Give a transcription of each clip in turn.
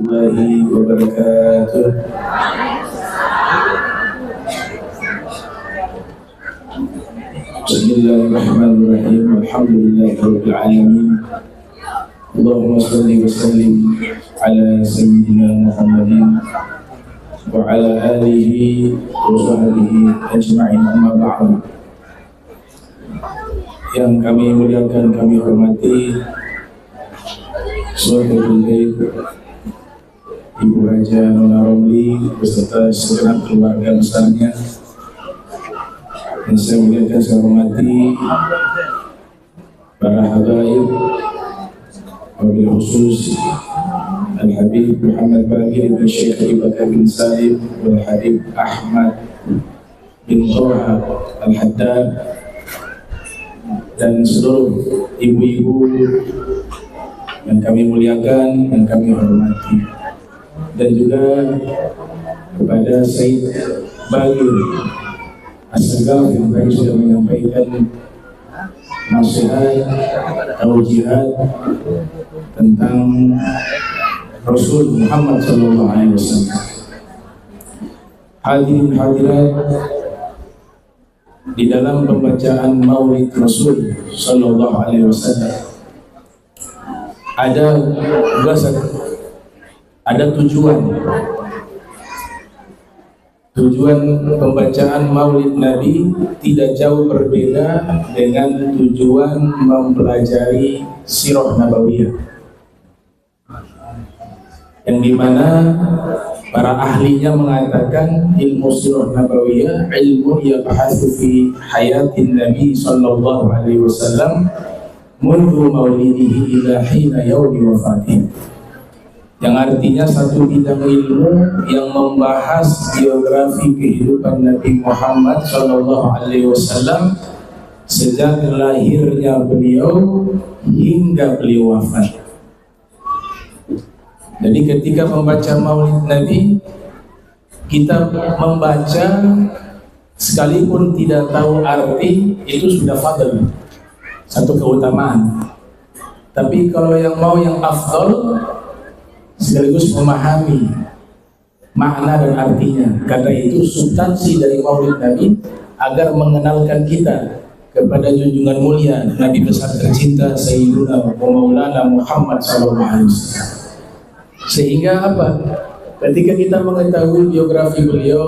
warahmatullahi wabarakatuh. Bismillahirrahmanirrahim. Alhamdulillahirabbil alamin. Allahumma shalli wa sallim ala sayyidina Muhammadin wa ala alihi wa sahbihi ajma'in, amma ba'du. Yang kami muliakan, kami hormati Saudaratul Ghaib Ibu Haja Nona Romli beserta segenap keluarga besarnya. Dan saya muliakan, saya hormati para habaib, wabil khusus Al-Habib Muhammad Bagir bin Syekh Abu Bakar bin Salim wal Habib Ahmad bin Toha Al-Haddad, dan seluruh ibu-ibu yang kami muliakan dan kami hormati, dan juga kepada Said Bagir As-Sagaf yang tadi sudah menyampaikan nasihat atau jihad tentang Rasul Muhammad SAW. Hadirin hadirat, di dalam pembacaan Maulid Rasul SAW ada tujuan pembacaan Maulid Nabi tidak jauh berbeda dengan tujuan mempelajari Sirah Nabawiyah, yang dimana para ahlinya mengatakan ilmu Sirah Nabawiyah ilmu yabhathu fi hayatin Nabi sallallahu alaihi wasallam mundu maulidihi ila hina yaumi wafatih, yang artinya satu bidang ilmu yang membahas biografi kehidupan Nabi Muhammad sallallahu alaihi wasallam sejak lahirnya beliau hingga beliau wafat. Jadi ketika membaca Maulid Nabi, kita membaca sekalipun tidak tahu arti, itu sudah fadl, satu keutamaan. Tapi kalau yang mau yang afdal, sekaligus memahami makna dan artinya. Karena itu substansi dari Maulid Nabi agar mengenalkan kita kepada junjungan mulia Nabi besar tercinta Sayyiduna wa Maulana Muhammad SAW. Sehingga apa? Ketika kita mengetahui biografi beliau,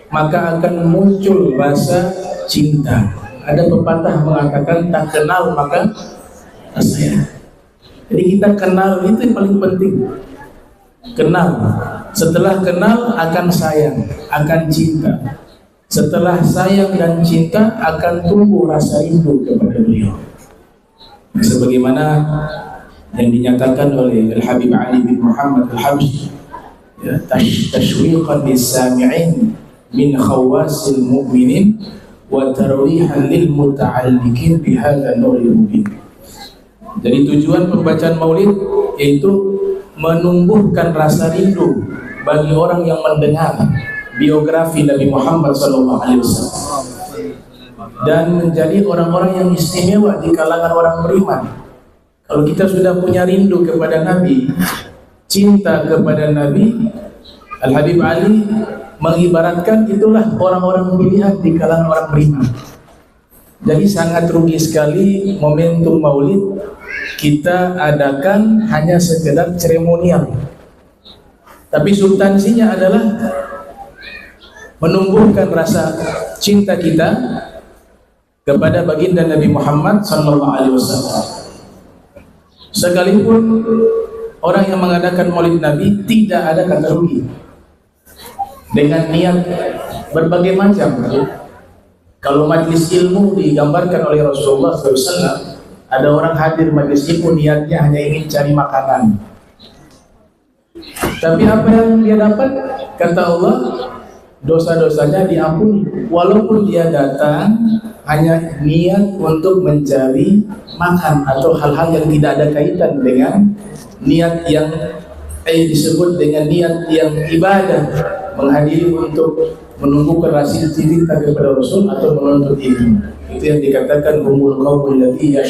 maka akan muncul rasa cinta. Ada pepatah mengatakan tak kenal maka sayang. Jadi kita kenal, itu yang paling penting. Kenal. Setelah kenal akan sayang, akan cinta. Setelah sayang dan cinta akan tumbuh rasa rindu kepada beliau. Sebagaimana yang dinyatakan oleh Al-Habib Ali bin Muhammad Al-Habsyi, ya, tashwiqan lis-sami'in min khawasil mu'minin wa tarwihan lil muta'alliqin bihadza nuril mubin. Jadi tujuan pembacaan Maulid yaitu menumbuhkan rasa rindu bagi orang yang mendengar biografi Nabi Muhammad SAW dan menjadi orang-orang yang istimewa di kalangan orang beriman. Kalau kita sudah punya rindu kepada Nabi, cinta kepada Nabi, Al-Habib Ali mengibaratkan itulah orang-orang pilihan di kalangan orang beriman. Jadi sangat rugi sekali momentum Maulid kita adakan hanya sekedar seremonial. Tapi substansinya adalah menumbuhkan rasa cinta kita kepada baginda Nabi Muhammad SAW. Sekalipun orang yang mengadakan Maulid Nabi tidak ada kata rugi, dengan niat berbagai macam. Kalau majlis ilmu digambarkan oleh Rasulullah SAW, ada orang hadir majlis ilmu niatnya hanya ingin cari makanan. Tapi apa yang dia dapat? Kata Allah, dosa-dosanya diampuni. Walaupun dia datang hanya niat untuk mencari makan atau hal-hal yang tidak ada kaitan dengan niat yang disebut dengan niat yang ibadah, menghadiri untuk menumbuhkan rasa cinta kepada Rasul atau menuntut ilmu. Itu yang dikatakan humul qaumul ladzina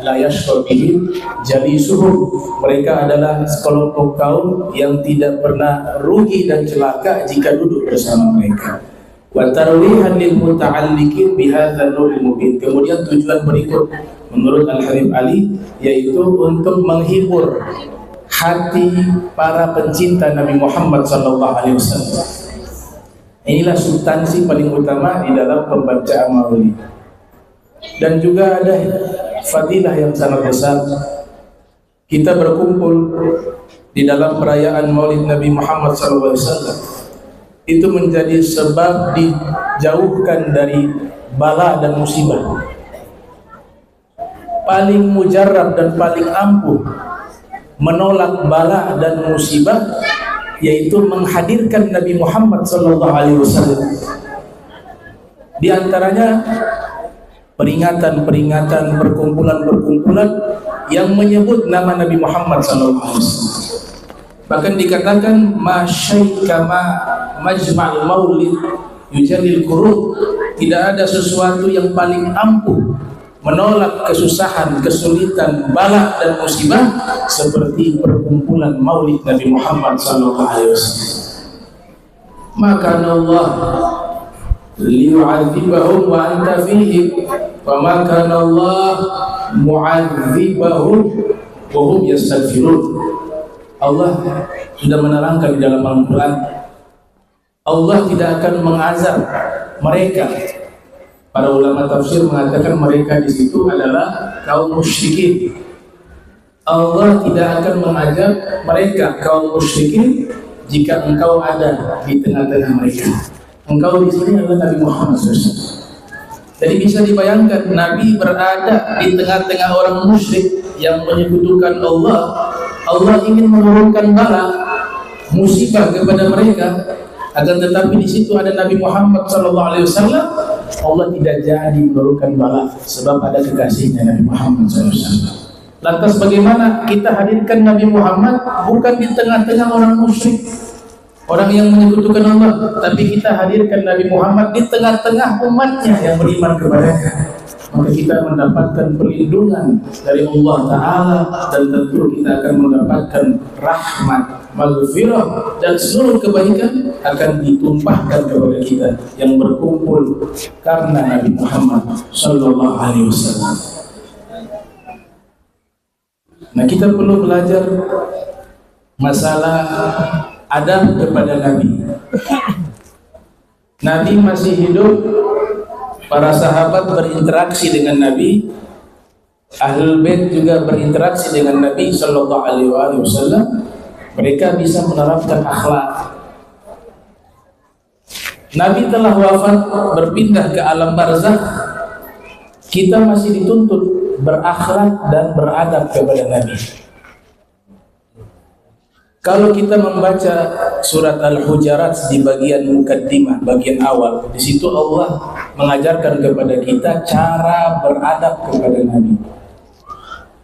la yashqa bihim jalisuhum. Mereka adalah sekelompok kaum yang tidak pernah rugi dan celaka jika duduk bersama mereka. Wa tarwihan lil muta'alliqin bihadzal nuril mubin. Kemudian tujuan berikut menurut Al-Habib Ali yaitu untuk menghibur hati para pencinta Nabi Muhammad SAW. Inilah substansi paling utama di dalam pembacaan maulid. Dan juga ada fadilah yang sangat besar. Kita berkumpul di dalam perayaan maulid Nabi Muhammad SAW. Itu menjadi sebab dijauhkan dari bala dan musibah. Paling mujarab dan paling ampuh menolak bala dan musibah yaitu menghadirkan Nabi Muhammad SAW. Di antaranya peringatan-peringatan, perkumpulan-perkumpulan yang menyebut nama Nabi Muhammad SAW. Bahkan dikatakan masyaikama majma' maulid yujalil qurub. Tidak ada sesuatu yang paling ampuh menolak kesusahan, kesulitan, bala dan musibah seperti perkumpulan maulid Nabi Muhammad SAW. Maka Allah liyu'adzibahum wa anta fihim wa ma kana Allah mu'adzibahum wa hum yastaghfirun. Allah sudah menerangkan di dalam Al-Quran, Allah tidak akan mengazab mereka. Para ulama tafsir mengatakan mereka di situ adalah kaum musyrikin. Allah tidak akan mengazab mereka kaum musyrikin jika engkau ada di tengah-tengah mereka. Engkau di sini adalah Nabi Muhammad SAW. Jadi bisa dibayangkan Nabi berada di tengah-tengah orang musyrik yang menyekutukan Allah. Allah ingin menurunkan bala musibah kepada mereka, akan tetapi di situ ada Nabi Muhammad SAW. Allah tidak jadi menurunkan bala sebab ada kekasihnya Nabi Muhammad SAW. Lantas bagaimana kita hadirkan Nabi Muhammad bukan di tengah-tengah orang musyrik, orang yang menyekutukan Allah, tapi kita hadirkan Nabi Muhammad di tengah-tengah umatnya yang beriman kepadanya. Maka kita mendapatkan perlindungan dari Allah Ta'ala, dan tentu kita akan mendapatkan rahmat, maghfirah, dan seluruh kebaikan akan ditumpahkan kepada kita yang berkumpul karena Nabi Muhammad Sallallahu Alaihi Wasallam. Nah, kita perlu belajar masalah adab kepada Nabi. Nabi masih hidup, para sahabat berinteraksi dengan Nabi, Ahlul Bait juga berinteraksi dengan Nabi Sallallahu Alaihi Wasallam. Mereka bisa menerapkan akhlak. Nabi telah wafat, berpindah ke alam barzakh. Kita masih dituntut berakhlak dan beradab kepada Nabi. Kalau kita membaca surat Al-Hujurat di bagian mukaddimah, bagian awal, di situ Allah mengajarkan kepada kita cara beradab kepada Nabi.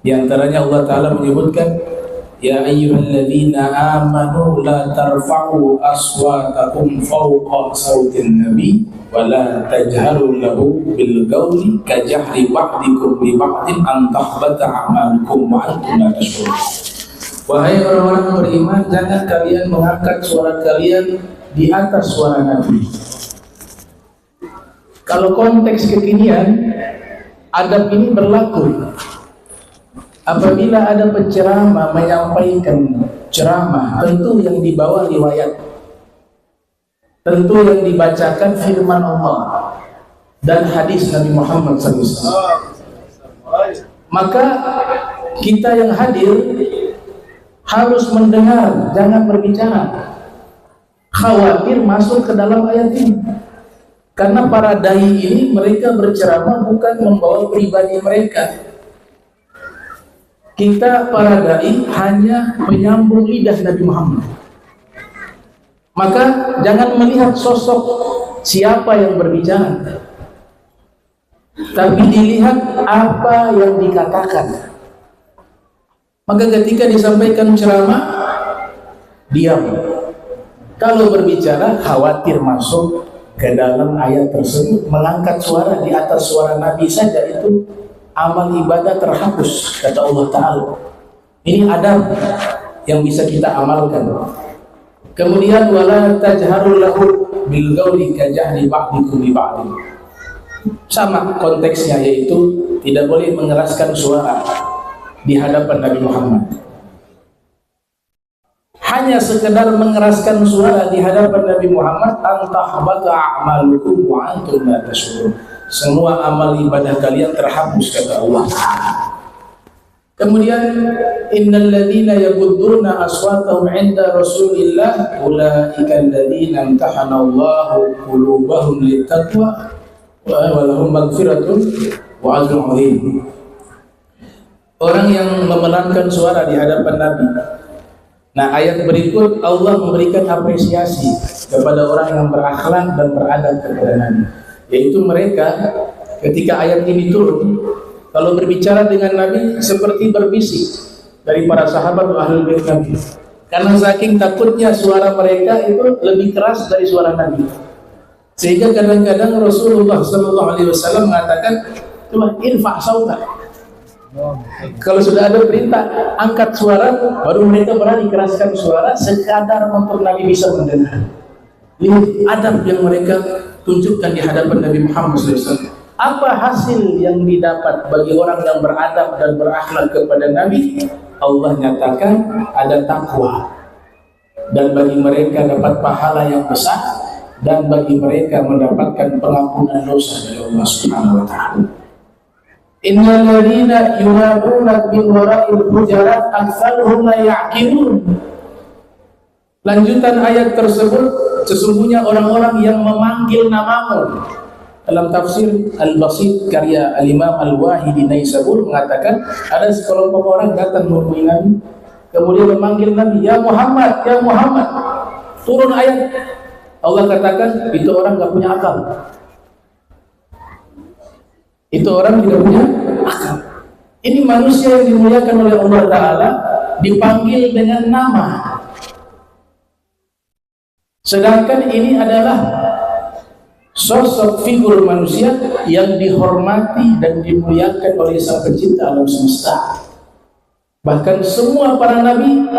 Di antaranya Allah Ta'ala menyebutkan, ya ayyuhalladzina amanu la tarfa'u aswatakum fawqa sautin nabi wa la tajharu lahu bil qawli ka jahri ba'dikum li ba'din an tahbata a'malukum wa antum la tashkurun. Wahai orang-orang beriman, jangan kalian mengangkat suara kalian di atas suara Nabi. Kalau konteks kekinian, adab ini berlaku apabila ada penceramah menyampaikan ceramah, tentu yang dibawa riwayat, tentu yang dibacakan firman Allah dan hadis Nabi Muhammad SAW. Maka kita yang hadir harus mendengar, jangan berbicara. Khawatir masuk ke dalam ayat ini, karena para dai ini mereka berceramah bukan membawa pribadi mereka. Kita para dai hanya menyambung lidah Nabi Muhammad. Maka jangan melihat sosok siapa yang berbicara, tapi dilihat apa yang dikatakan. Maka ketika disampaikan ceramah, diam. Kalau berbicara khawatir masuk ke dalam ayat tersebut, mengangkat suara di atas suara Nabi saja itu amal ibadah terhapus, kata Allah Ta'ala. Ini adab yang bisa kita amalkan. Kemudian wala tajharul lahu bil qawli kajahri ba'dikum li ba'din. Sama konteksnya, yaitu tidak boleh mengeraskan suara di hadapan Nabi Muhammad. Hanya sekedar mengeraskan suara di hadapan Nabi Muhammad, antahbata a'malukum wa antum la tashurun. Semua amal ibadah kalian terhapus, kata Allah. Kemudian innal ladzina yaghudduna aswatahum 'inda Rasulillah ulaika alladzina imtahana Allahu qulubahum littaqwa wa lahum maghfiratun wa ajrun 'azim. Orang yang memelankan suara di hadapan Nabi. Nah, ayat berikut Allah memberikan apresiasi kepada orang yang berakhlak dan beradab kepada Nabi, yaitu mereka ketika ayat ini turun, kalau berbicara dengan Nabi seperti berbisik dari para sahabat ahlul bait Nabi, karena saking takutnya suara mereka itu lebih keras dari suara Nabi, sehingga kadang-kadang Rasulullah SAW mengatakan, "Coba irfa' sautak." Kalau sudah ada perintah angkat suara, baru mereka berani keraskan suara sekadar untuk Nabi bisa mendengar. Lihat adab yang mereka tunjukkan di hadapan Nabi Muhammad SAW. Apa hasil yang didapat bagi orang yang beradab dan berakhlak kepada Nabi? Allah nyatakan ada takwa, dan bagi mereka dapat pahala yang besar, dan bagi mereka mendapatkan pengampunan dosa dari Allah Subhanahu wa Ta'ala. Innal ladzina yunaduna min wara'il hujurat aktsaruhum la ya'qilun. Lanjutan ayat tersebut, sesungguhnya orang-orang yang memanggil namamu. Dalam tafsir Al-Basit karya Al-Imam Al-Wahidi Naisabur mengatakan ada sekelompok orang datang menemui Nabi, kemudian memanggil Nabi, "Ya Muhammad, ya Muhammad." Turun ayat, Allah katakan itu orang nggak punya akal. Itu orang tidak punya akal. Ini manusia yang dimuliakan oleh Allah Ta'ala dipanggil dengan nama, sedangkan ini adalah sosok figur manusia yang dihormati dan dimuliakan oleh Sang Pencipta alam semesta. Bahkan semua para nabi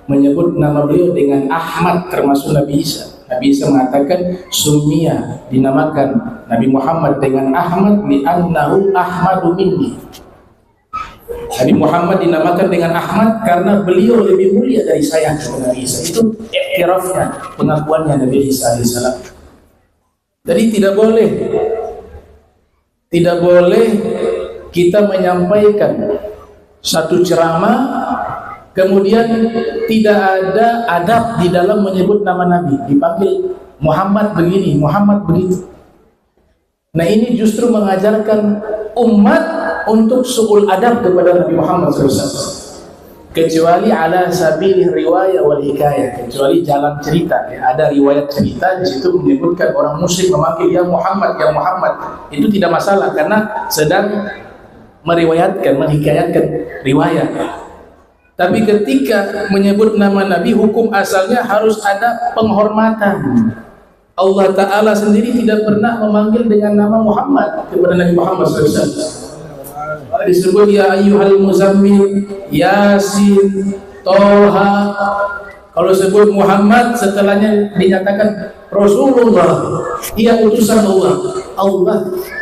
menyebut nama beliau dengan Ahmad, termasuk Nabi Isa. Nabi Isa mengatakan summiya, dinamakan Nabi Muhammad dengan Ahmad li'annahu ahmadu minni. Nabi Muhammad dinamakan dengan Ahmad karena beliau lebih mulia dari saya, kata Nabi Isa. Itu iktirafnya, pengakuannya Nabi Isa alaihissalam. Jadi tidak boleh kita menyampaikan satu ceramah kemudian tidak ada adab di dalam menyebut nama Nabi, dipanggil Muhammad begini, Muhammad begitu. Nah, ini justru mengajarkan umat untuk su'ul adab kepada Nabi Muhammad SAW. Kecuali ala sabil riwayah wal hikayah, kecuali jalan cerita, ya, ada riwayat cerita di situ menyebutkan orang musyrik memanggil ya Muhammad, ya Muhammad, itu tidak masalah karena sedang meriwayatkan, menghikayatkan riwayat. Tapi ketika menyebut nama Nabi, hukum asalnya harus ada penghormatan. Allah Ta'ala sendiri tidak pernah memanggil dengan nama Muhammad kepada Nabi Muhammad SAW. Disebut ya ayyuhal muzammil, Yasin, Toha. Kalau sebut Muhammad, setelahnya dinyatakan Rasulullah, ia utusan Allah. Allah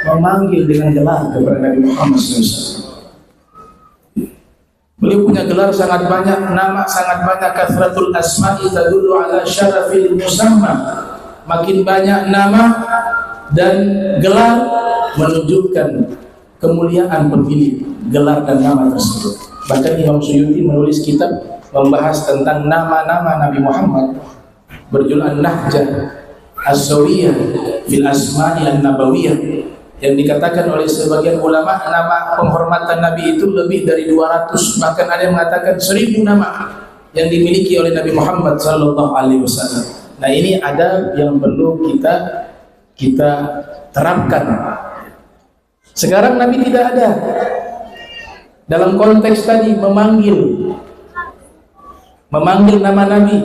memanggil dengan gelar kepada Nabi Muhammad SAW. Beliau punya gelar sangat banyak, nama sangat banyak. Kathratul asma'i tadullu ala syarafil musamma. Makin banyak nama dan gelar menunjukkan kemuliaan pemilik gelar dan nama tersebut. Bahkan Imam Suyuti menulis kitab membahas tentang nama-nama Nabi Muhammad berjudul An-Nahjah As-Sawiyah fil Asma'i An-Nabawiyah, yang dikatakan oleh sebagian ulama nama penghormatan Nabi itu lebih dari 200, bahkan ada yang mengatakan 1000 nama yang dimiliki oleh Nabi Muhammad SAW. Nah, ini adab yang perlu kita terapkan. Sekarang Nabi tidak ada dalam konteks tadi memanggil. memanggil nama Nabi.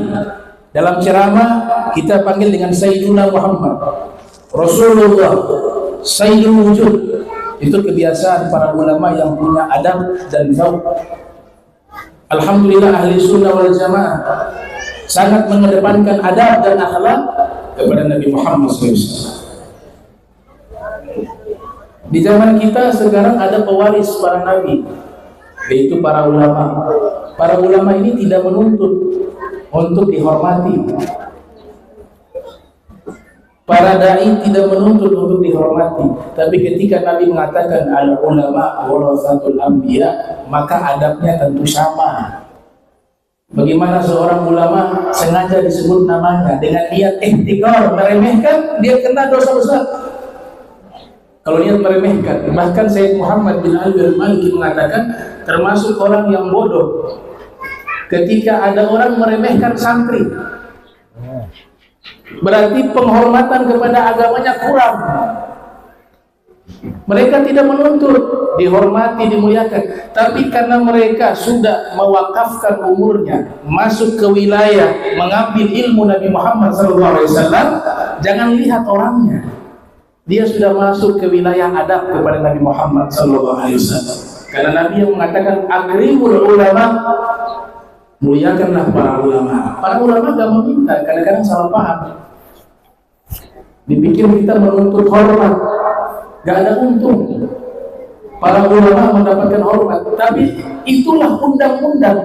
Dalam ceramah kita panggil dengan Sayyiduna Muhammad, Rasulullah, Sayyidul Wujud. Itu kebiasaan para ulama yang punya adab dan zauk. Alhamdulillah ahli sunnah wal jamaah sangat mengedepankan adab dan akhlak kepada Nabi Muhammad SAW. Di zaman kita sekarang ada pewaris para nabi, yaitu para ulama. Para ulama ini tidak menuntut untuk dihormati. Para dai tidak menuntut untuk dihormati. Tapi ketika Nabi mengatakan al ulama warasatul anbiya, maka adabnya tentu sama. Bagaimana seorang ulama sengaja disebut namanya dengan niat ihtikar, meremehkan, dia kena dosa besar. Kalau niat meremehkan, bahkan Sayyid Muhammad bin Ali al-Maliki mengatakan termasuk orang yang bodoh ketika ada orang meremehkan santri. Berarti penghormatan kepada agamanya kurang. Mereka tidak menuntut dihormati, dimuliakan, tapi karena mereka sudah mewakafkan umurnya masuk ke wilayah mengambil ilmu Nabi Muhammad SAW, jangan lihat orangnya. Dia sudah masuk ke wilayah adab kepada Nabi Muhammad SAW. Karena Nabi yang mengatakan akrimul ulama, muliakanlah para ulama. Para ulama gak meminta, kadang-kadang salah paham. Dipikir kita menuntut hormat, gak ada untung. Para ulama mendapatkan hormat, tapi itulah undang-undang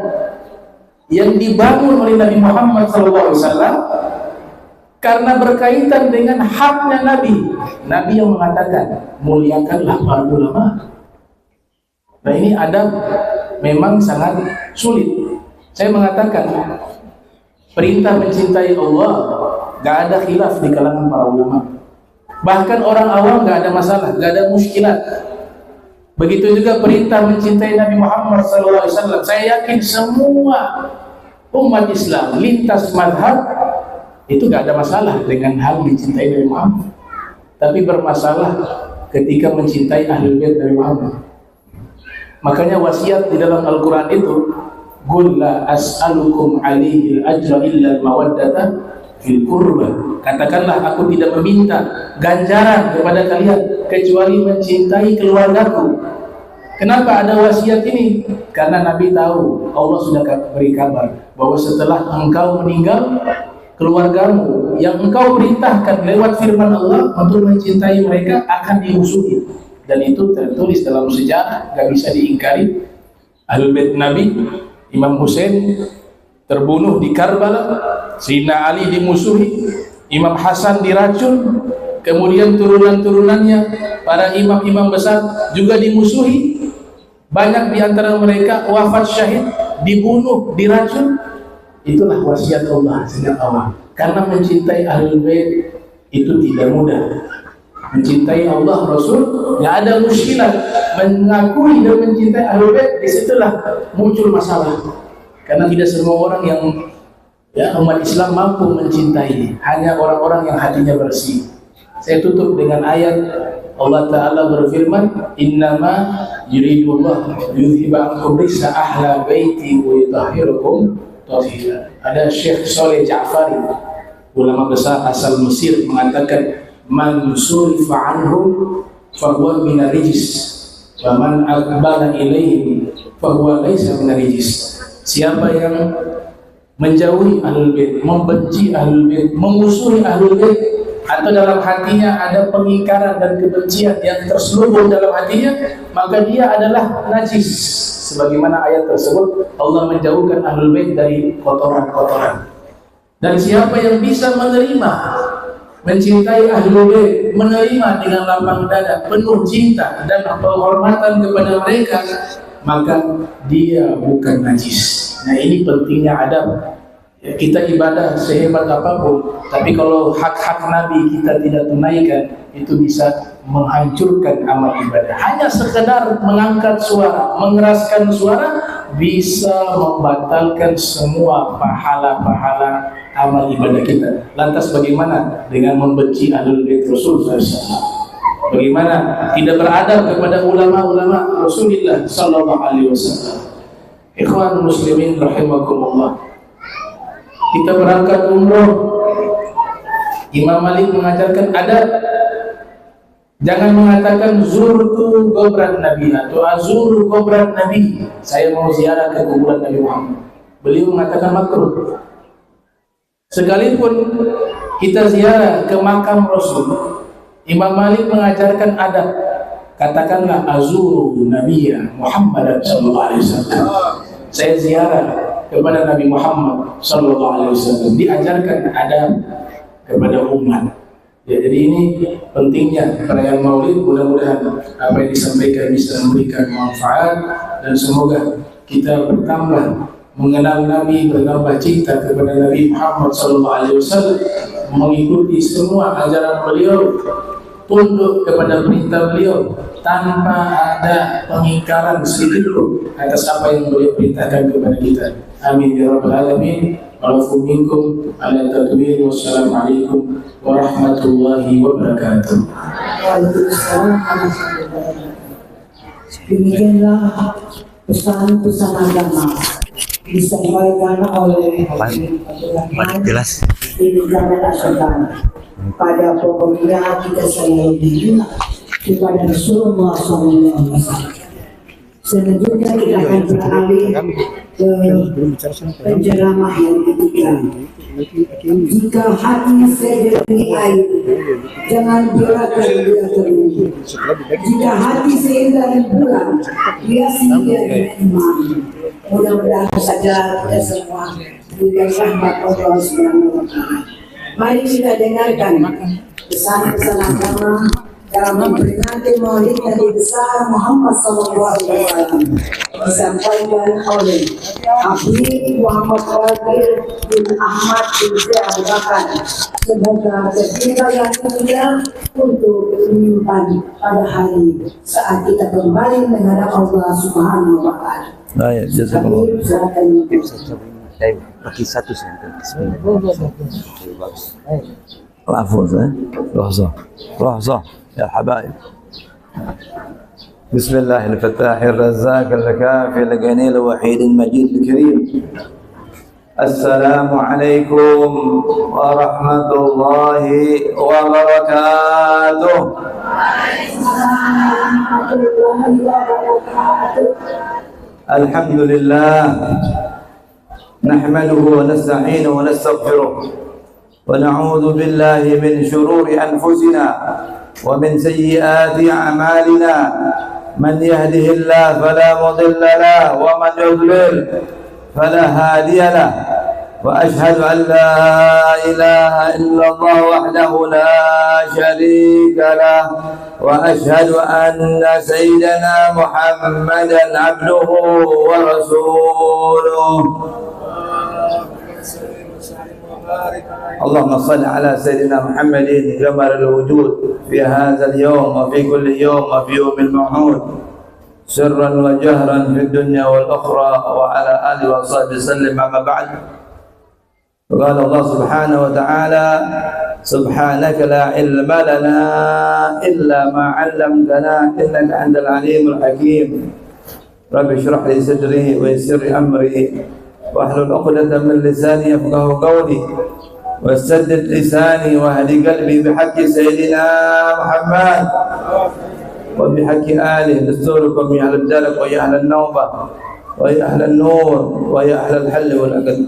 yang dibangun oleh Nabi Muhammad SAW karena berkaitan dengan haknya Nabi. Nabi yang mengatakan muliakanlah para ulama. Nah ini adab memang sangat sulit. Saya mengatakan perintah mencintai Allah gak ada khilaf di kalangan para ulama. Bahkan orang awam gak ada masalah, gak ada muskilat. Begitu juga perintah mencintai Nabi Muhammad SAW. Saya yakin semua umat Islam lintas mazhab itu gak ada masalah dengan hal mencintai Nabi Muhammad. Tapi bermasalah ketika mencintai Ahlul Bait Nabi Muhammad. Makanya wasiat di dalam Al-Quran itu, qul la as'alukum alaihi ajra illa mawaddata fil qurba. Katakanlah aku tidak meminta ganjaran kepada kalian kecuali mencintai keluargaku. Kenapa ada wasiat ini? Karena Nabi tahu, Allah sudah beri kabar bahwa setelah engkau meninggal, keluargamu yang engkau perintahkan lewat firman Allah untuk mencintai mereka akan dimusuhi. Dan itu tertulis dalam sejarah, gak bisa diingkari. Ahlul Bait Nabi, Imam Hussein terbunuh di Karbala, Sayyidina Ali dimusuhi, Imam Hasan diracun, kemudian turunan-turunannya para imam-imam besar juga dimusuhi. Banyak di antara mereka wafat syahid, dibunuh, diracun. Itulah wasiat Allah sejak awal. Karena mencintai Ahlul Bait itu tidak mudah. Mencintai Allah, Rasul, nggak ada muskilat. Mengakui dan mencintai Ahlul Bait, disitulah muncul masalah. Karena tidak semua orang yang umat Islam mampu mencintai, hanya orang-orang yang hatinya bersih. Saya tutup dengan ayat Allah Ta'ala berfirman, innama yuridullah yudhiba ankum risa ahla baiti wa yutahhirukum tathira. Ada Syekh Saleh Ja'fari, ulama besar asal Mesir, mengatakan man surifa anhum fahuwa minar rijis wa man aqbala ilaihim fahuwa laisa minar rijis. Siapa yang menjauhi Ahlul Bait, membenci Ahlul Bait, memusuhi Ahlul Bait, atau dalam hatinya ada pengingkaran dan kebencian yang terselubung dalam hatinya, maka dia adalah najis. Sebagaimana ayat tersebut, Allah menjauhkan Ahlul Bait dari kotoran-kotoran. Dan siapa yang bisa menerima, mencintai Ahlul Bait, menerima dengan lapang dada, penuh cinta dan penghormatan kepada mereka, maka dia bukan najis. Nah ini pentingnya adab. Ya, kita ibadah sehebat apapun, tapi kalau hak-hak Nabi kita tidak tunaikan, itu bisa menghancurkan amal ibadah. Hanya sekedar mengangkat suara, mengeraskan suara, bisa membatalkan semua pahala-pahala amal ibadah kita. Lantas bagaimana dengan membenci Ahlul Bait Rasul SAW? Bagaimana tidak beradab kepada ulama-ulama Rasulullah sallallahu alaihi wasallam? Ikhwan muslimin rahimakumullah. kita berangkat umroh, Imam Malik mengajarkan adab. Jangan mengatakan zurtu kubran Nabi atau azuru kubran Nabi, saya mau ziarah ke kuburan Nabi Muhammad. Beliau mengatakan makruh. Sekalipun kita ziarah ke makam Rasul, Imam Malik mengajarkan adab. Katakanlah azuru Nabiya Muhammad sallallahu alaihi wasallam. Saya ziarah kepada Nabi Muhammad sallallahu alaihi wasallam. Diajarkan adab kepada umat. Ya, jadi ini pentingnya perayaan Maulid. Mudah-mudahan apa yang disampaikan bisa memberikan manfaat dan semoga kita bertambah mengenal Nabi, bertambah cinta kepada Nabi Muhammad SAW, mengikuti semua ajaran beliau, tunduk kepada perintah beliau tanpa ada pengingkaran sedikit pun atas apa yang beliau perintahkan kepada kita. Amin ya rabbal alamin. Wa'afu minkum ala tadwir. Wassalamualaikum warahmatullahi wabarakatuh. Waalaikumsalam warahmatullahi wabarakatuh. Demikianlah pesan-pesan agama disampaikan oleh jelas ini Jamal Asyadana. Pada pokoknya kita selalu diminta kepada Rasulullah SAW. Selanjutnya kita akan beralih ke penceramah yang ketiga. Jika hati sejernih air, jangan biarkan dia kering. Jika hati seindah bulan, hiasi dia dengan iman. Mudah-mudahan saja kita semua diberi rahmat Allah Subhanahu wa Ta'ala. Mari kita dengarkan pesan-pesan agama dalam memperingati Maulid Nabi besar Muhammad SAW disampaikan oleh Habib Muhammad Wakil bin Ahmad bin Abu Bakar. Semoga kita yang mulia untuk menyimpan pada hari saat kita kembali menghadap Allah Subhanahu wa Ta'ala. Baik, jazakallah. Silakan. Pakai satu sentence. Afwan, لحظة يا حبايب. بسم الله الفتاح الرزاق الكافي الغني الوحيد المجيد الكريم. السلام عليكم ورحمة الله وبركاته. الحمد لله نحمده ونستعينه ونستغفره ونعوذ بالله من شرور أنفسنا ومن سيئات أعمالنا. من يهده الله فلا مضل له ومن يضلل فلا هادي له. وأشهد أن لا إله إلا الله وحده لا شريك له. وأشهد أن سيدنا محمدا عبده ورسوله. اللهم صل على سيدنا محمد جمال الوجود في هذا اليوم وفي كل يوم وفي يوم الموعود سرا وجهرا في الدنيا والأخرى وعلى آله وصحبه وسلم. أما بعد، قال الله سبحانه وتعالى: سبحانك لا علم لنا إلا ما علمتنا إنك أنت العليم الحكيم. رب اشرح لي صدري ويسر لي أمري واحلل عقدة من لساني يفقهوا قولي وسدد لساني واهدي قلبي بحق سيدنا محمد وبحق آله. دستوركم يا أهل الدرك ويا أهل النوبة ويا أهل النور ويا أهل الحل والعقد.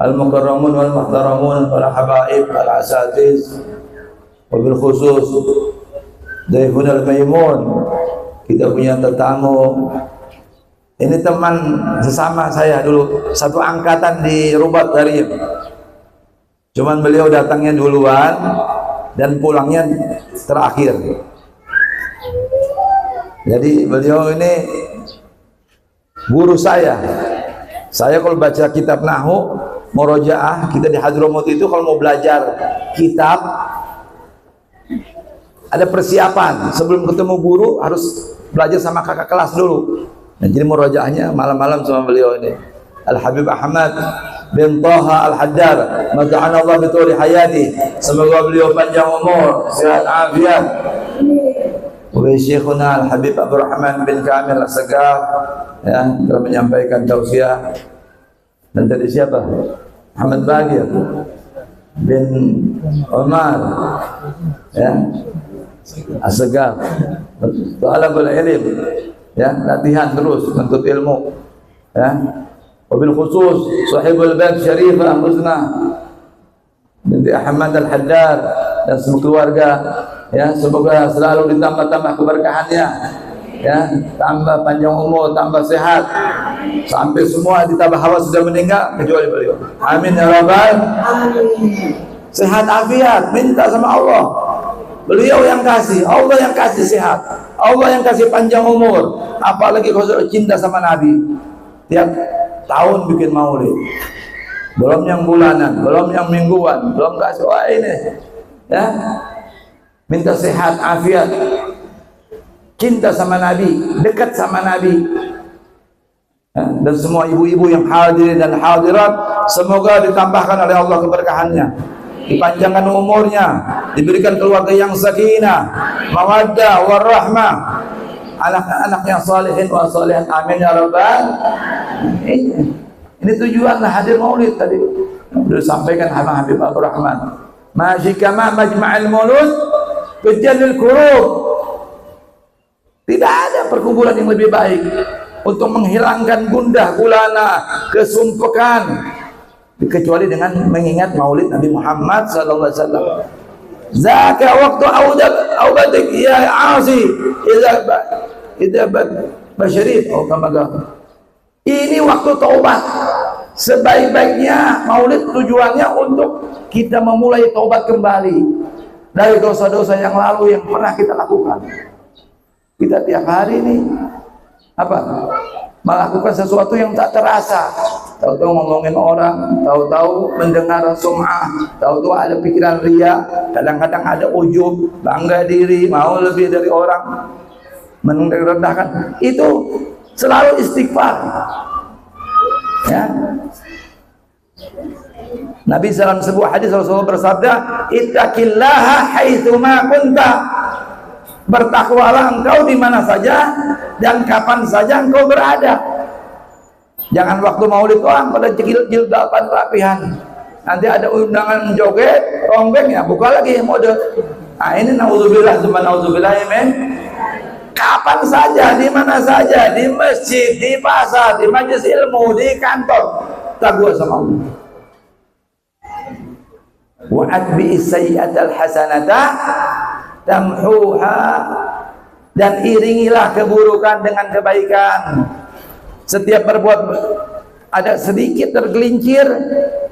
المكرمون والمحترمون والحبائب الأساتذة وبالخصوص ضيفنا الميمون. Kita punya tetamu. Ini teman sesama saya dulu, satu angkatan di Rubat Dariem. Cuman beliau datangnya duluan dan pulangnya terakhir. Jadi beliau ini guru saya. Saya kalau baca kitab Nahwu, Murojaah, kita di Hadramut itu kalau mau belajar kitab ada persiapan. Sebelum ketemu guru harus belajar sama kakak kelas dulu. Nah, jadi murojaahnya malam-malam sama beliau ini. Al-Habib Ahmad bin Taha Al-Haddar, mata'ana Allah bituli hayati. Semoga beliau panjang umur, sehat afiat. Wa Syekhuna Al-Habib Abdurrahman bin Kamil As-Sagaf ya, telah menyampaikan tausiah Dan tadi siapa? Muhammad Bagir bin Umar, ya, As-Segar, talabul ilm, ya, latihan terus menuntut ilmu, ya. Wabil khusus sahibul bait syarifah Husna binti Ahmad Al-Haddad dan semua keluarga, ya, semoga selalu ditambah-tambah keberkahannya, ya, tambah panjang umur, tambah sehat, sampai semua ditambah hawa sudah meninggal kecuali beliau. Amin ya rabbal alamin. Sehat afiat, minta sama Allah. Beliau yang kasih, Allah yang kasih sehat, Allah yang kasih panjang umur. Apalagi kalau sudah cinta sama Nabi, tiap tahun bikin maulid, belum yang bulanan, belum yang mingguan, belum kasih. Wah ini, ya, minta sehat afiat, cinta sama Nabi, dekat sama Nabi, ya, dan semua ibu-ibu yang hadir dan hadirat, semoga ditambahkan oleh Allah keberkahannya, dipanjangkan umurnya, diberikan keluarga yang sakinah, mawaddah, warahmah, anak-anak yang salihin wa salihat. Amin ya rabbal. Ini tujuanlah hadir maulid tadi. Sudah sampaikan Habib Abdul Rahman. Majikama majma'al maulud bijalil qulub. Tidak ada perkumpulan yang lebih baik untuk menghilangkan gundah gulana, kesumpekan, kecuali dengan mengingat maulid Nabi Muhammad sallallahu alaihi wasallam. Zaka waktu aubadik ya asi idza basyarit atau kamaga. Ini waktu taubat. Sebaik-baiknya maulid tujuannya untuk kita memulai taubat kembali dari dosa-dosa yang lalu yang pernah kita lakukan. Kita tiap hari ini apa? Melakukan sesuatu yang tak terasa. Tahu-tahu ngomongin orang, tahu-tahu mendengar sum'ah, tahu-tahu ada pikiran riya, kadang-kadang ada ujub, bangga diri, mau lebih dari orang, merendahkan. Itu selalu istighfar. Ya. Nabi SAW sebuah hadis Rasulullah bersabda, "Ittaqillaha haitsuma kunta." Bertakwalah engkau di mana saja dan kapan saja engkau berada. Jangan waktu maulid doang pada jilbaban rapihan. Nanti ada undangan joget, rombeng, ya buka lagi mode. Nah ini naudzubillah, naudzubillah, men. Kapan saja, di mana saja, di masjid, di pasar, di majelis ilmu, di kantor, takwa sama Allah. Wa atbi sayyi'atal hasanata tamhuha, dan iringilah keburukan dengan kebaikan. Setiap berbuat ada sedikit tergelincir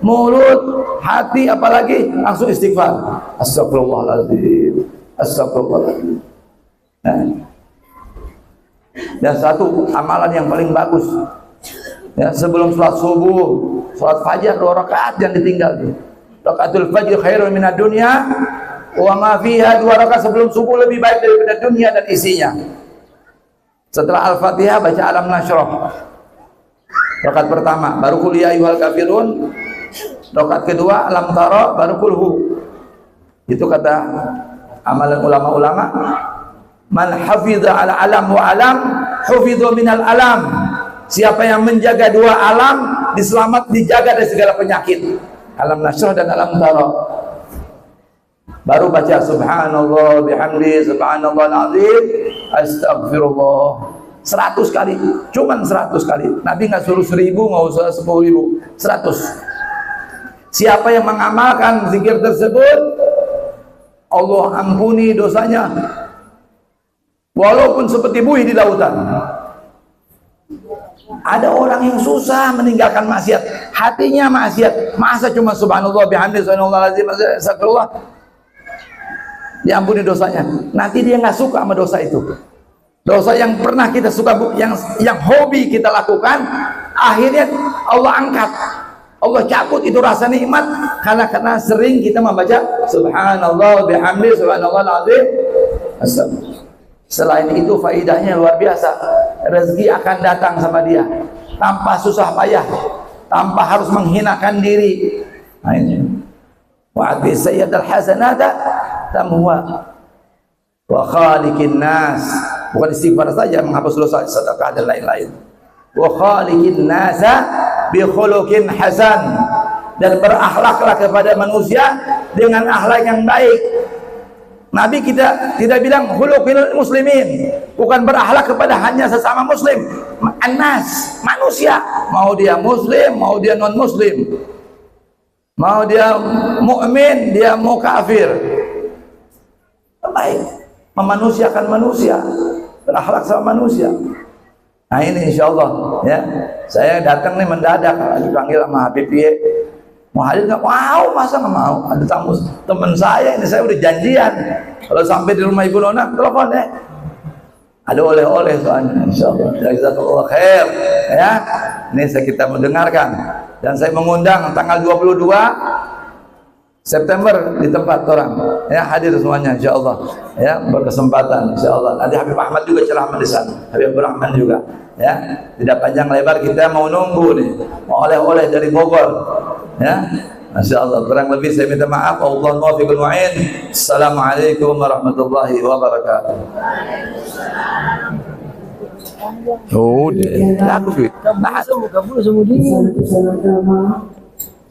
mulut, hati, apalagi langsung istighfar. Astagfirullahaladzim, astagfirullahaladzim. Dan satu amalan yang paling bagus, ya, sebelum sholat subuh, sholat fajar 2 rakaat yang ditinggal. Rakaatul fajr khairun minad dunya wa ma fiha. 2 rakaat sebelum subuh lebih baik daripada dunia dan isinya. Setelah Al-Fatihah baca Alam Nashrah. Rakaat pertama baru qul ya ayyuhal kafirun. Rakaat kedua Alam Tara baru qul hu. Itu kata amalan ulama-ulama, man hafidha ala alam wa alam hufidhu minal alam. Siapa yang menjaga 2 alam dijaga dari segala penyakit. Alam Nashrah dan Alam Tara. Baru baca subhanallah bihamdi subhanallah azim astagfirullah 100 kali, cuman 100 kali. Nabi nggak suruh 1000, nggak usah 10.000, 100. Siapa yang mengamalkan zikir tersebut, Allah ampuni dosanya walaupun seperti buih di lautan. Ada orang yang susah meninggalkan maksiat, hatinya maksiat, masa cuma subhanallah bihamdi subhanallah azim astagfirullah diampuni dosanya. Nanti dia nggak suka sama dosa itu. Dosa yang pernah kita suka, yang hobi kita lakukan, akhirnya Allah angkat, Allah cabut itu rasa nikmat karena sering kita membaca subhanallah bihamdi subhanallah azim. Selain itu faidahnya luar biasa. Rezeki akan datang sama dia tanpa susah payah, tanpa harus menghinakan diri. Nah ini wa bi sayyi'atil hasanata tamwa wa khaliqin nas. Bukan istighfar saja menghapus dosa, sedekah dan lain-lain. Wa khaliqin nasa bi khuluqin hasan, dan berakhlaklah kepada manusia dengan akhlak yang baik. Nabi kita tidak bilang khuluqil muslimin, bukan berakhlak kepada hanya sesama muslim, anas, manusia, mau dia muslim, mau dia non muslim, mau dia mukmin, dia mau kafir. Baik, memanusiakan manusia, berakhlak sama manusia. Nah ini insyaallah ya. Saya datang nih mendadak, dipanggil sama Habib Ye. Mau hadir nggak? Mau, masa nggak mau? Ada tamu teman saya ini, saya udah janjian. Kalau sampai di rumah Ibu Nona, telepon ya. Ada oleh-oleh soalnya, insyaallah. Jazakallah khair. Ya, ini kita mendengarkan dan saya mengundang tanggal 22 September di tempat orang. Ya, hadir semuanya insyaallah. Ya, berkesempatan insyaallah. Nanti Habib Ahmad juga ceramah di sana. Habib Rahman juga. Ya, tidak panjang lebar, kita mau nunggu nih. Mau oleh-oleh dari Bogor. Ya, Masya Allah. Kurang lebih saya minta maaf. Allah muwaffiqul mu'in. Assalamualaikum warahmatullahi wabarakatuh. Oh, aku Pesan-pesan agama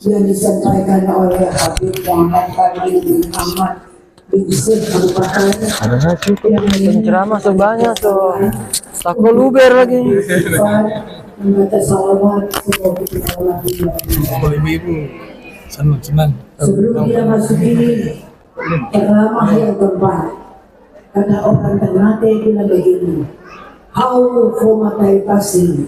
yang disampaikan oleh Habib Muhammad Fadli bin Ahmad bin Syekh merupakan ada ceramah sebanyak tuh. Takut luber lagi. membaca salawat semoga kita lakukan. Ibu-ibu senang. Sebelum kita masuki ceramah yang keempat, kata orang Ternate bilang begini, hau fomatai pasti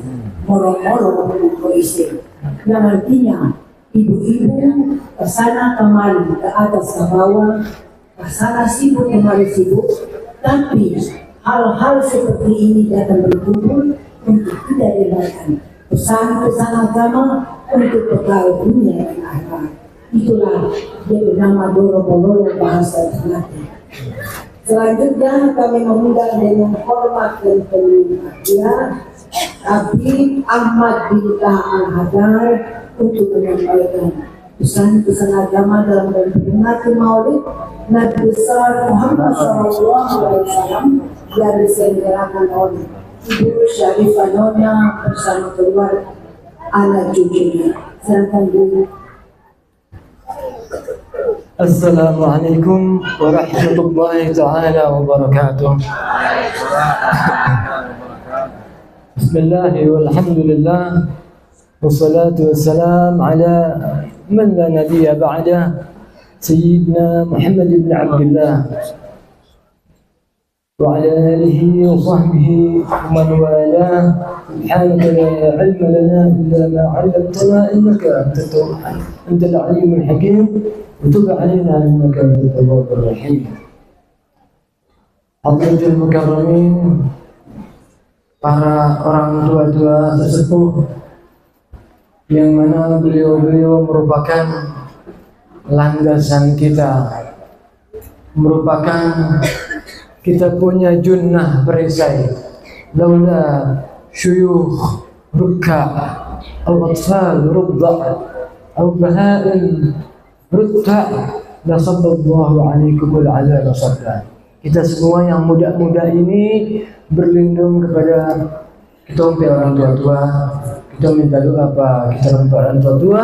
moro-moro menunggu istri, yang artinya ibu-ibu kesana kemari, ke atas ke bawah, kesana sibuk kemari sibuk, tapi hal-hal seperti ini datang berkumpul untuk tidak dilakukan. Pesan-pesan agama untuk bekal dunia dan akhirat. Itulah dia bernama Doro-Bololo bahasa Ternate. Selanjutnya kami mengundang dengan hormat dan penyembahan Habib Ahmad bin Al-Hadar untuk menyampaikan pesan-pesan agama dalam memperingati Maulid Nabi besar Muhammad SAW yang diselenggarakan oleh Ibu Syarifah Nona bersama keluarga anak cucunya. Silakan Bu. Assalamualaikum warahmatullahi ta'ala wabarakatuh. Bismillah walhamdulillah wassalatu wassalam ala man la nabiyya ba'da Sayyidina Muhammad ibn Abdullah wa ala alihi wa sahbihi wa man walah. Subhanaka la ilma lana illa ma 'allamtana innaka antal alimul hakim. وتب علينا انك انت التواب الرحيم. Hadirin mukarramin, para orang tua-tua sesepuh yang mana beliau-beliau merupakan landasan kita, merupakan kita punya junnah perisai. Laula syuyukh rukka al-atfal rudda' au baha'in rutta la sallallahu alaikumul azab sabda. Kita semua yang muda-muda ini berlindung kepada kita orang tua-tua. Kita minta doa apa? Kita minta orang tua-tua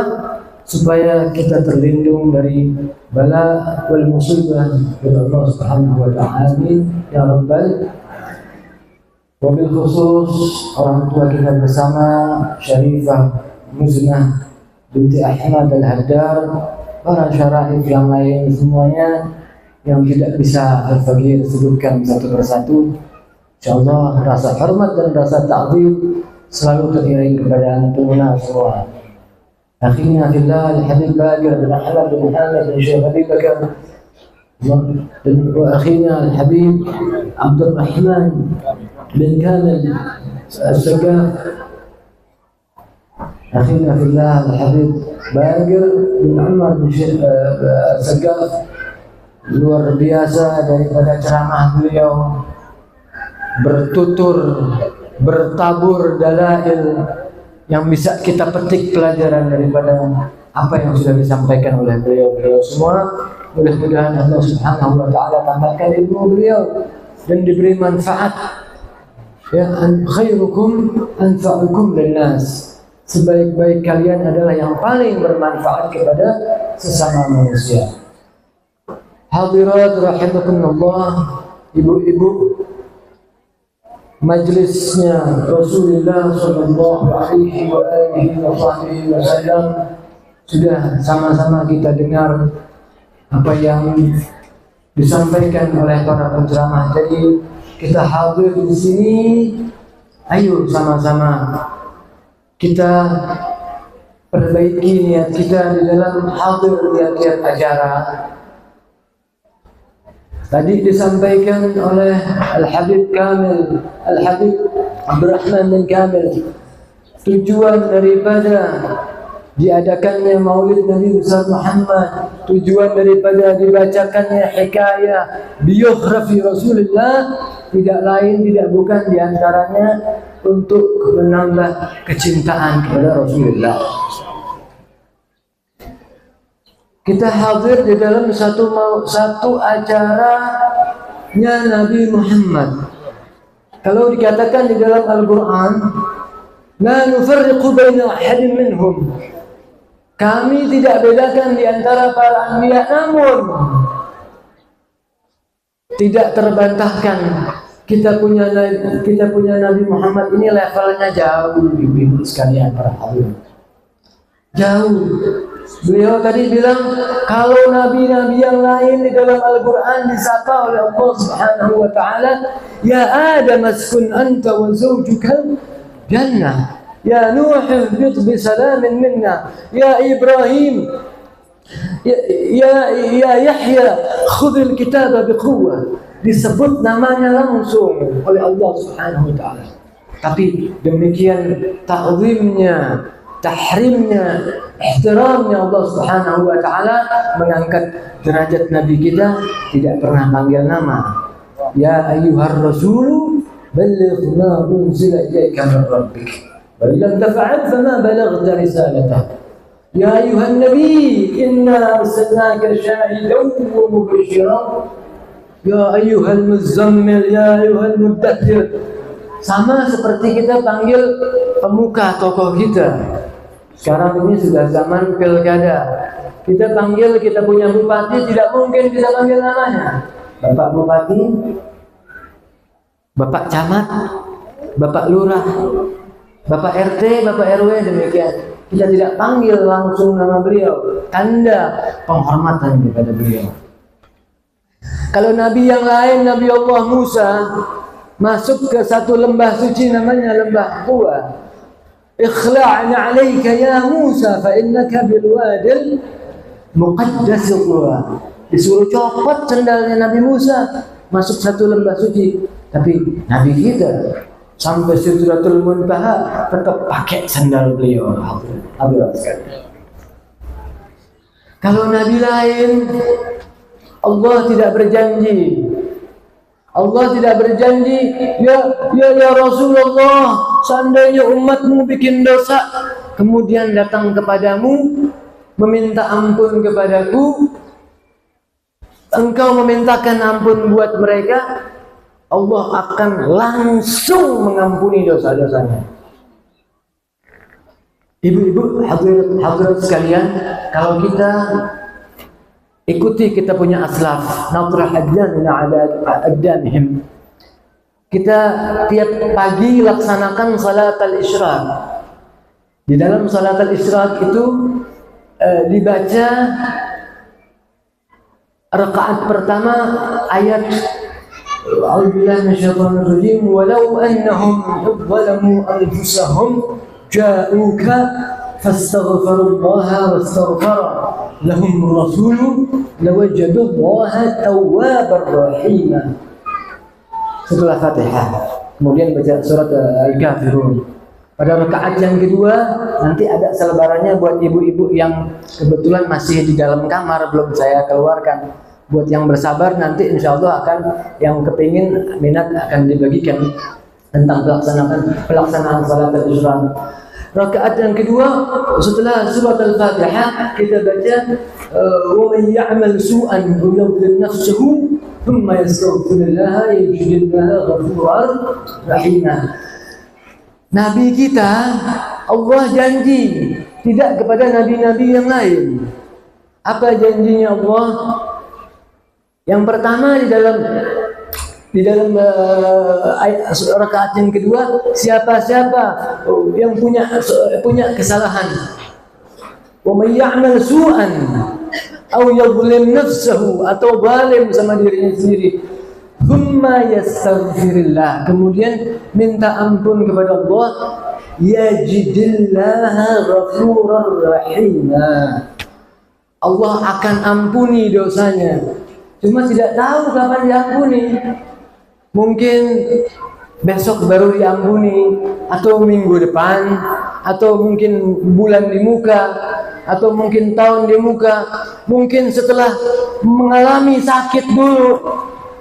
supaya kita terlindung dari bala wal musibah dari Allah Subhanahu wa taala. Ya rabbal. Wabil khusus orang tua kita bersama Syarifah Muznah binti Ahmad Al-Haddar, para syaraif yang lain semuanya yang tidak bisa Al-Faqih sebutkan satu persatu. InsyaAllah rasa hormat dan rasa ta'zim selalu teriring kepada antumuna semua. Akhirnya fillah Al-Habib Bagir bin Ahmad bin Muhammad bin Syekh Habib Bakar, dan akhirnya Al-Habib Abdul Rahman bin Kamil Al-Sagaf. Akhirnya fillah Al-Habib Bagir bin Umar bin Sagaf. Luar biasa daripada ceramah beliau, bertutur, bertabur dalail yang bisa kita petik pelajaran daripada apa yang sudah disampaikan oleh beliau semua. Mudah-mudahan Allah Subhanahu wa taala tambahkan ilmu beliau dan diberi manfaat. Ya, khairukum anfa'ukum linnas. sebaik-baik kalian adalah yang paling bermanfaat kepada sesama manusia. Hadirat rahimakumullah, ibu-ibu, majlisnya Rasulullah sallallahu alaihi wasallam sudah sama-sama kita dengar apa yang disampaikan oleh para penceramah. Jadi kita hadir di sini, ayo sama-sama kita perbaiki niat kita di dalam hadir tiap-tiap acara. Tadi disampaikan oleh Al-Habib Kamil, Al-Habib Abdurrahman bin Kamil, tujuan daripada diadakannya Maulid Nabi besar Muhammad, tujuan daripada dibacakannya hikayah biografi Rasulullah tidak lain tidak bukan diantaranya untuk menambah kecintaan kepada Rasulullah. Kita hadir di dalam satu acaranya Nabi Muhammad. Kalau dikatakan di dalam Al-Quran, la nufarriqu baina ahadin minhum, kami tidak bedakan di antara para anbiya, namun tidak terbantahkan kita punya Nabi Muhammad ini levelnya jauh, ibu sekalian para hadirin. Jauh. Beliau tadi bilang kalau nabi-nabi yang lain di dalam Al-Quran disapa oleh Allah Subhanahu wa taala, ya Adam askun anta wa zawjuka jannah, ya Nuh ihbit bi salamin minna, ya Ibrahim ya Yahya khudhil kitaba biquwwah, disebut namanya langsung oleh Allah Subhanahu wa taala. Tapi demikian ta'zimnya, tahrimnya, ihtiramnya Allah Subhanahu wa taala mengangkat derajat nabi kita, tidak pernah panggil nama. Ya ayyuhar rasul balligh ma unzila ilayka min rabbik wa illam taf'al fama balaghta risalatahu. Ya ayyuhan nabi inna arsalnaka syahidan wa mubashiran. Ya ayyuhal muzammil ya ayyuhal muddaththir. Sama seperti kita panggil pemuka tokoh kita. Sekarang ini sudah zaman pilkada. Kita panggil, kita punya bupati, tidak mungkin kita panggil namanya. Bapak Bupati, Bapak Camat, Bapak Lurah, Bapak RT, Bapak RW, demikian. Kita tidak panggil langsung nama beliau. Tanda penghormatan kepada beliau. Kalau nabi yang lain, Nabi Allah Musa masuk ke satu lembah suci namanya lembah Tua. Ikhla'na 'alaika ya Musa fa innaka bil wadil muqaddas Tua. Disuruh copot sendalnya Nabi Musa masuk satu lembah suci. Tapi nabi kita sampai Sidratul Muntaha tetap pakai sandal beliau. Alhamdulillah sekali. Kalau nabi lain Allah tidak berjanji. Allah tidak berjanji, ya Rasulullah, seandainya umatmu bikin dosa, kemudian datang kepadamu, meminta ampun kepadaku, engkau memintakan ampun buat mereka, Allah akan langsung mengampuni dosa-dosanya. Ibu-ibu, hadirat sekalian, kalau kita ikuti kita punya aslaf, natrah adyan ala adyanihim. Kita tiap pagi laksanakan salat al-isyraq. Di dalam salat al-isyraq itu dibaca rakaat pertama ayat A'udzubillahi minasyaitonir rajim, walau annahum zalamu anfusahum ja'uka fastaghfirullaha wastaghfara lahum rasulu lawajadullaha tawwabar rahima. Setelah Fatihah kemudian baca surat Al-Kafirun. Pada rakaat yang kedua nanti ada selebarannya buat ibu-ibu yang kebetulan masih di dalam kamar, belum saya keluarkan. Buat yang bersabar nanti insya Allah akan, yang kepingin minat akan dibagikan tentang pelaksanaan salat al-isyraq. Rakaat yang kedua setelah surat Al-Fatihah kita baca wa man ya'mal su'an aw yadhlim nafsahu thumma yastaghfirullah yajidillaha ghafurar rahima. Nabi kita, Allah janji tidak kepada nabi-nabi yang lain. Apa janjinya Allah? Yang pertama di dalam rakaat yang kedua, siapa-siapa yang punya kesalahan, wa may ya'mal su'an aw yadhlim nafsahu, atau zalim sama dirinya sendiri, thumma yastaghfirillah, kemudian minta ampun kepada Allah, yajidillaha ghafurar rahima, Allah akan ampuni dosanya. Cuma tidak tahu kapan diampuni. Mungkin besok baru diampuni, atau minggu depan, atau mungkin bulan di muka, atau mungkin tahun di muka, mungkin setelah mengalami sakit dulu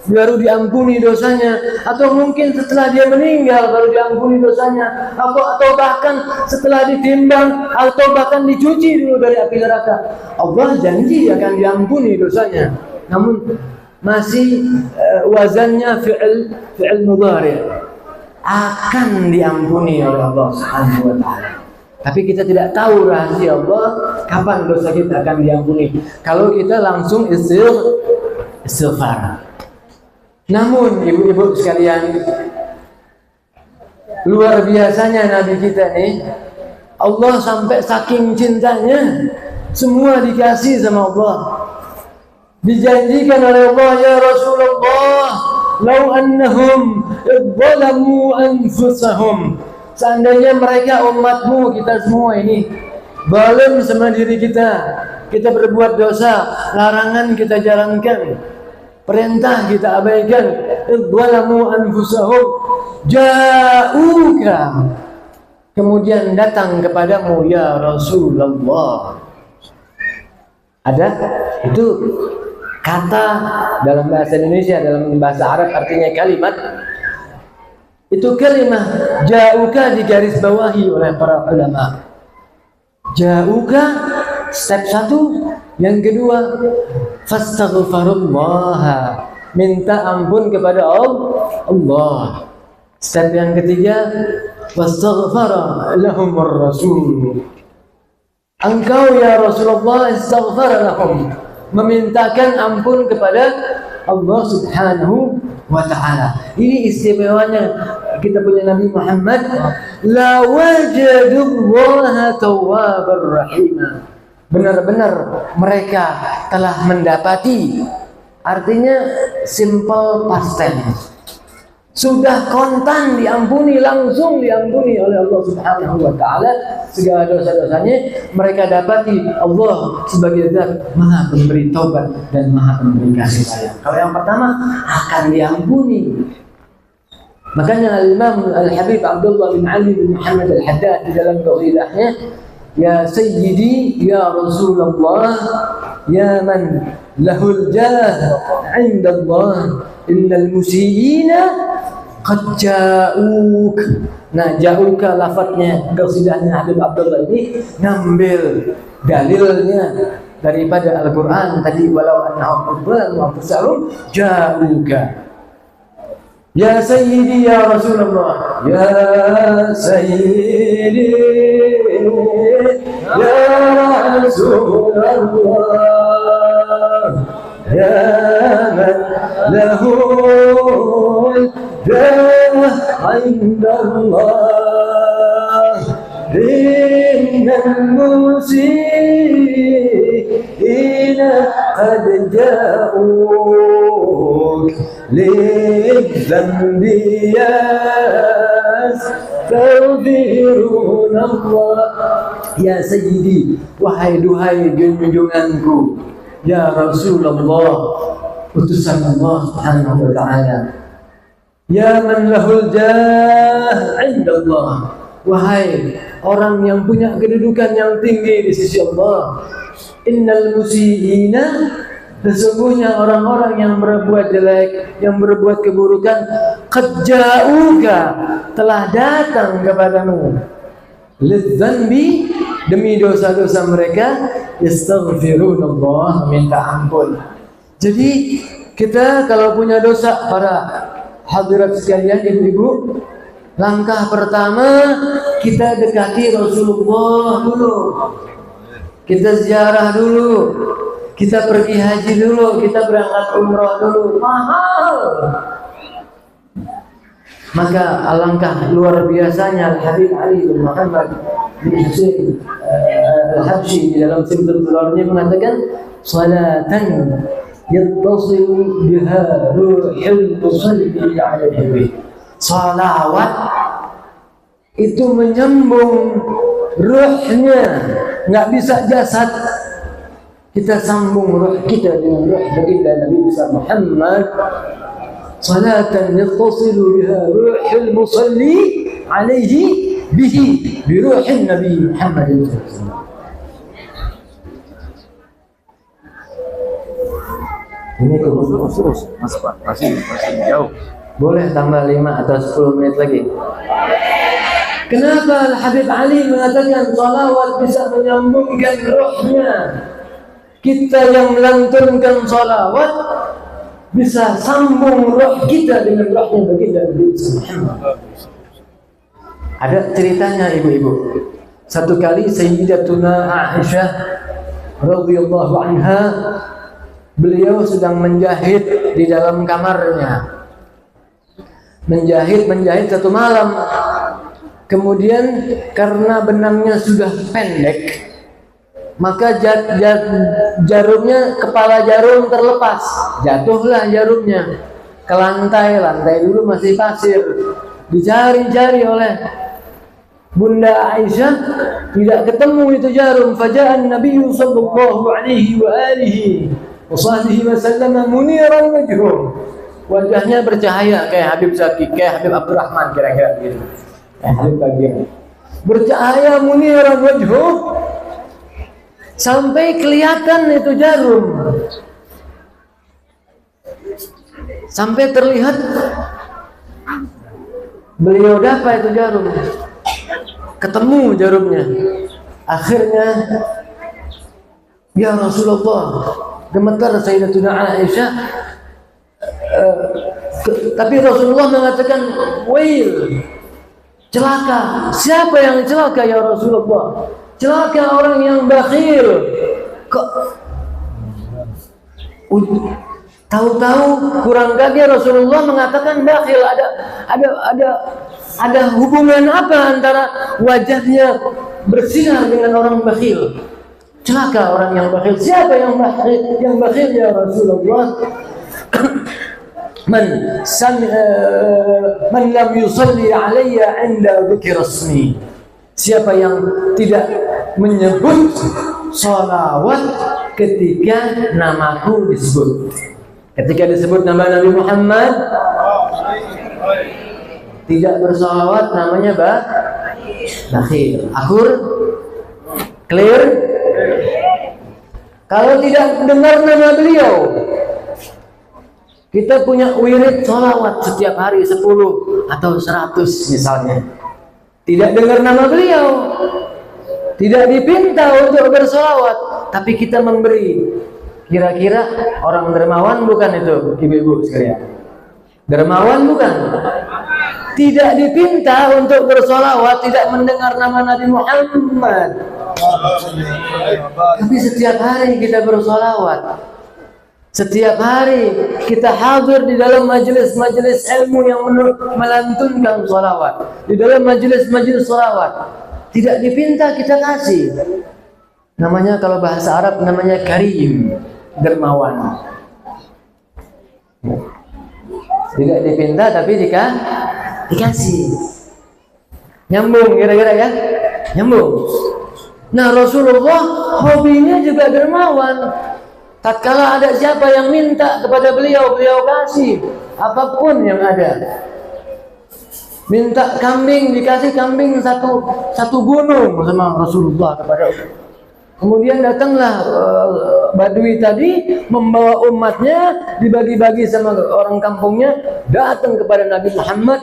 baru diampuni dosanya, atau mungkin setelah dia meninggal baru diampuni dosanya, atau bahkan setelah ditimbang, atau bahkan dicuci dulu dari api neraka. Allah janji akan diampuni dosanya, namun masih wazannya fi'il mudhari', akan diampuni oleh Allah Subhanahu wa taala. Tapi kita tidak tahu rahasia Allah kapan dosa kita akan diampuni kalau kita langsung istighfar. Namun ibu-ibu sekalian, luar biasanya Nabi kita nih, Allah sampai saking cintanya semua dikasih sama Allah. Dijanjikan oleh Allah, ya Rasulullah, lau annahum idzalamu anfusahum, seandainya mereka umatmu, kita semua ini zalim sama diri kita berbuat dosa, larangan kita jalankan, perintah kita abaikan, idzalamu anfusahum, ja'uka, kemudian datang kepadamu ya Rasulullah. Ada itu kata dalam bahasa Indonesia, dalam bahasa Arab artinya kalimat. Itu kalimat ja'uka digaris bawahi oleh para ulama. Ja'uka step 1, yang kedua fastaghfirullah, minta ampun kepada Allah. Step yang ketiga wastaghfara lahumur rasul, engkau ya Rasulullah istaghfar lahum, memintakan ampun kepada Allah Subhanahu wa ta'ala. Ini istimewanya kita punya Nabi Muhammad, la wajadullaha tawwabar rahima, benar-benar mereka telah mendapati, artinya simple past tense, sudah kontan diampuni, langsung diampuni oleh Allah Subhanahu wa ta'ala segala dosa-dosanya. Mereka dapati Allah sebagai zat maha pemberi taubat dan maha pemberi kasih sayang. Kalau yang pertama akan diampuni. Makanya Al-Imam Al-Habib Abdullah bin Ali bin Muhammad Al-Haddad di dalam qasidahnya, ya Sayyidi ya Rasulullah, ya man lahul jah 'inda Allah, innal musiiina qad ja'uk. Nah, ja'uka lafadznya qasidahnya Habib Abdullah ini ngambil dalilnya daripada Al-Qur'an tadi, walau annahum dzalamu anfusahum ja'uka. Ya Sayyidi ya Rasulullah, ya Sayyidi ya Rasulullah, ya man lahul jah 'inda Allah, innal musiiina qad ja'uk lidzambi yastaghfirun Allah. Ya Sayyidi, wahai duhai junjunganku, ya Rasulullah, utusan Allah Subhanahu wa ta'ala, ya man lahul jah 'inda Allah, wahai orang yang punya kedudukan yang tinggi di sisi Allah, innal musiiina, sesungguhnya orang-orang yang berbuat jelek, yang berbuat keburukan, qad ja'uka, telah datang kepadamu, lidzanbi, demi dosa-dosa mereka, yastaghfirunallah, minta ampun. Jadi kita kalau punya dosa, para hadirat sekalian, ibu-ibu, Langkah pertama, kita dekati Rasulullah dulu. Kita ziarah dulu. Kita pergi haji dulu. Kita berangkat umrah dulu. Mahal. Maka alangkah luar biasanya Habib Ali bin Muhammad bin Husain Al-Habsyi di dalam Simtul Turarnya mengatakan, salatan yattasilu biha ruhul musalli alaihi. Salawat itu menyambung ruhnya, nggak bisa jasad. Kita sambung ruh kita dengan ruh baginda Nabi besar Muhammad. Salatan yattasilu biha ruhul musalli alaihi bihi bi ruhin Nabi Muhammad. Ini terus Mas Pak, masih jauh. Boleh tambah 5 atau 10 menit lagi. Kenapa Habib Ali mengatakan salawat bisa menyambungkan rohnya? Kita yang melantunkan salawat bisa sambung roh kita dengan rohnya baginda Nabi Muhammad. Ada ceritanya ibu-ibu. Satu kali Sayyidatuna Aisyah radhiyallahu anha, beliau sedang menjahit di dalam kamarnya. Menjahit satu malam. Kemudian karena benangnya sudah pendek, maka jarumnya, kepala jarum terlepas. Jatuhlah jarumnya ke lantai. Lantai dulu masih pasir. Dicari-cari oleh Bunda Aisyah, tidak ketemu itu jarum. Faja'an Nabi sallallahu alaihi wa alihi wa sahbihi wa sallam muniran wajhuh. Wajahnya bercahaya kayak Habib Zaki, kayak Habib Abdurrahman, kira-kira begitu. Habib bagian bercahaya muniran wajhuh, sampai kelihatan itu jarum, sampai terlihat beliau dapat itu jarum, ketemu jarumnya. Akhirnya, ya Rasulullah, gemetar Sayyidatuna Aisyah. Tapi Rasulullah mengatakan, wail, celaka. Siapa yang celaka ya Rasulullah? Celaka orang yang bakhil. Kok tahu-tahu kurang kaget Rasulullah mengatakan bakhil. Ada hubungan apa antara wajahnya bersinar dengan orang bakhil? Celaka orang yang bakhil. Siapa yang bakhil? Yang bakhil ya Rasulullah. Man lam yusalli alayya 'inda dzikri ismi. Siapa yang tidak menyebut salawat ketika namaku disebut. Ketika disebut nama Nabi Muhammad, tidak bersalawat, namanya bakhil. Akur? Clear? Kalau tidak dengar nama beliau, kita punya wirid salawat setiap hari 10 atau 100 misalnya. Tidak dengar nama beliau, tidak dipinta untuk bersalawat, tapi kita memberi. Kira-kira orang dermawan bukan itu, ibu-ibu sekalian? Dermawan bukan? Tidak dipinta untuk bersalawat, tidak mendengar nama Nabi Muhammad, tapi setiap hari kita bersalawat. Setiap hari kita hadir di dalam majelis-majelis ilmu yang melantunkan salawat. Di dalam majelis-majelis salawat, tidak dipinta kita kasih. Namanya kalau bahasa Arab namanya karim, dermawan. Tidak dipinta tapi dikasih. Nyambung kira-kira ya? Nyambung. Nah, Rasulullah hobinya juga dermawan. Tatkala ada siapa yang minta kepada beliau, beliau kasih apapun yang ada. Minta kambing, dikasih kambing satu gunung sama Rasulullah kepada. Kemudian datanglah Badui tadi membawa umatnya, dibagi-bagi sama orang kampungnya, datang kepada Nabi Muhammad,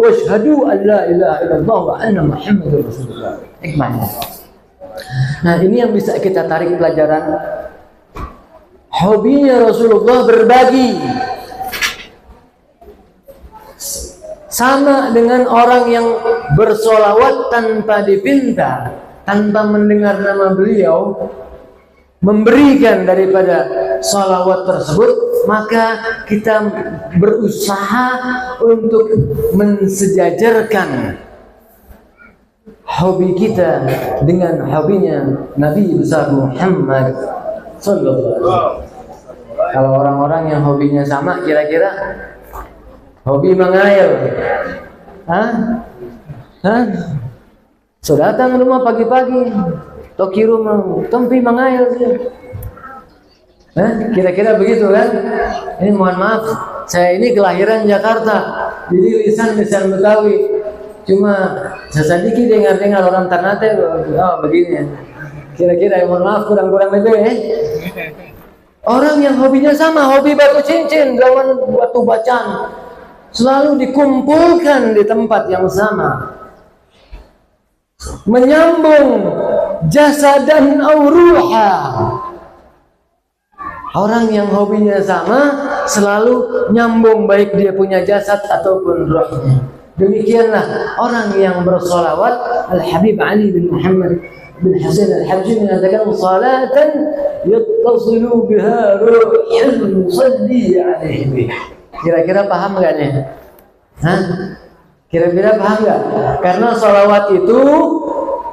washhadu an la ilaha illallah wa anna Muhammadur Rasulullah. Hikmahnya. Nah, ini yang bisa kita tarik pelajaran. Hobinya Rasulullah berbagi. sama dengan orang yang bersolawat tanpa dipinta, tanpa mendengar nama beliau, memberikan daripada solawat tersebut, maka kita berusaha untuk mensejajarkan hobi kita dengan hobinya Nabi besar Muhammad sallallahu alaihi wasallam. Kalau orang-orang yang hobinya sama, kira-kira hobi mengair, so datang rumah pagi-pagi, toki rumah, tempi mengair, kira-kira begitu kan? Ini mohon maaf, saya ini kelahiran Jakarta, jadi lisan Betawi. Cuma sesedikit dengar-dengar orang Ternate, oh begini. Kira-kira mohon maaf kurang-kurang itu ya. Orang yang hobinya sama, hobi batu cincin, zaman batu bacaan, selalu dikumpulkan di tempat yang sama, menyambung jasadan au ruha. Orang yang hobinya sama selalu nyambung, baik dia punya jasad ataupun rohnya. Demikianlah orang yang bersolawat. Al-Habib Ali bin Muhammad bin Husain Al-Habsyi mengatakan, salatan yattasilu biha ruhul musalli alaihi. Kira-kira paham gak nih? Kira-kira paham gak? Karena solawat itu,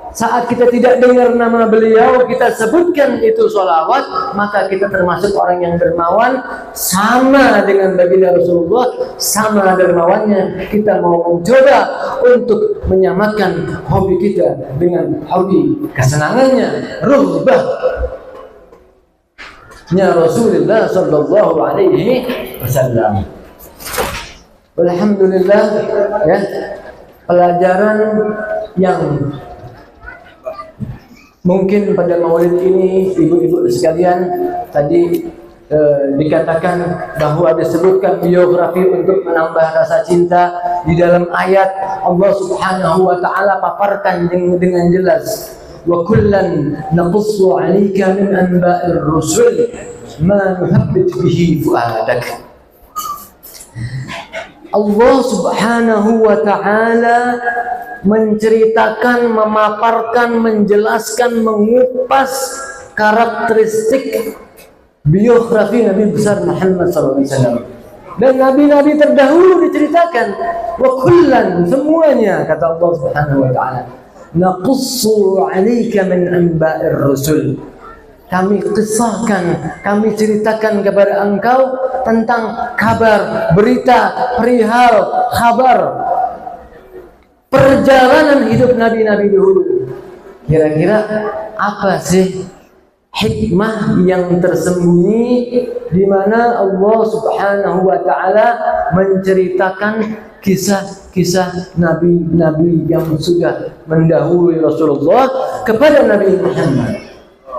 saat kita tidak dengar nama beliau, kita sebutkan itu solawat, maka kita termasuk orang yang dermawan, sama dengan baginda Rasulullah, sama dermawannya. Kita mau mencoba untuk menyamakan hobi kita dengan hobi kesenangannya, ruhbahnya Rasulullah sallallahu alaihi wasallam. Alhamdulillah, ya, pelajaran yang mungkin pada maulid ini ibu-ibu sekalian tadi dikatakan bahwa disebutkan biografi untuk menambah rasa cinta. Di dalam ayat Allah Subhanahu wa taala paparkan dengan jelas, wa kullan naqussu 'alaika min anba'ir rusul ma nuhabbit bihi fu'adak. Allah Subhanahu wa taala menceritakan, memaparkan, menjelaskan, mengupas karakteristik biografi Nabi besar Muhammad SAW. Dan nabi-nabi terdahulu diceritakan, wa kullan, semuanya, kata Allah Subhanahu wa taala, naqussu 'alaika min anba'ir rusul. Kami kisahkan, kami ceritakan kepada engkau tentang kabar, berita, perihal, kabar perjalanan hidup nabi-nabi dahulu. Kira-kira apa sih hikmah yang tersembunyi di mana Allah Subhanahu wa taala menceritakan kisah-kisah nabi-nabi yang sudah mendahului Rasulullah kepada Nabi Muhammad?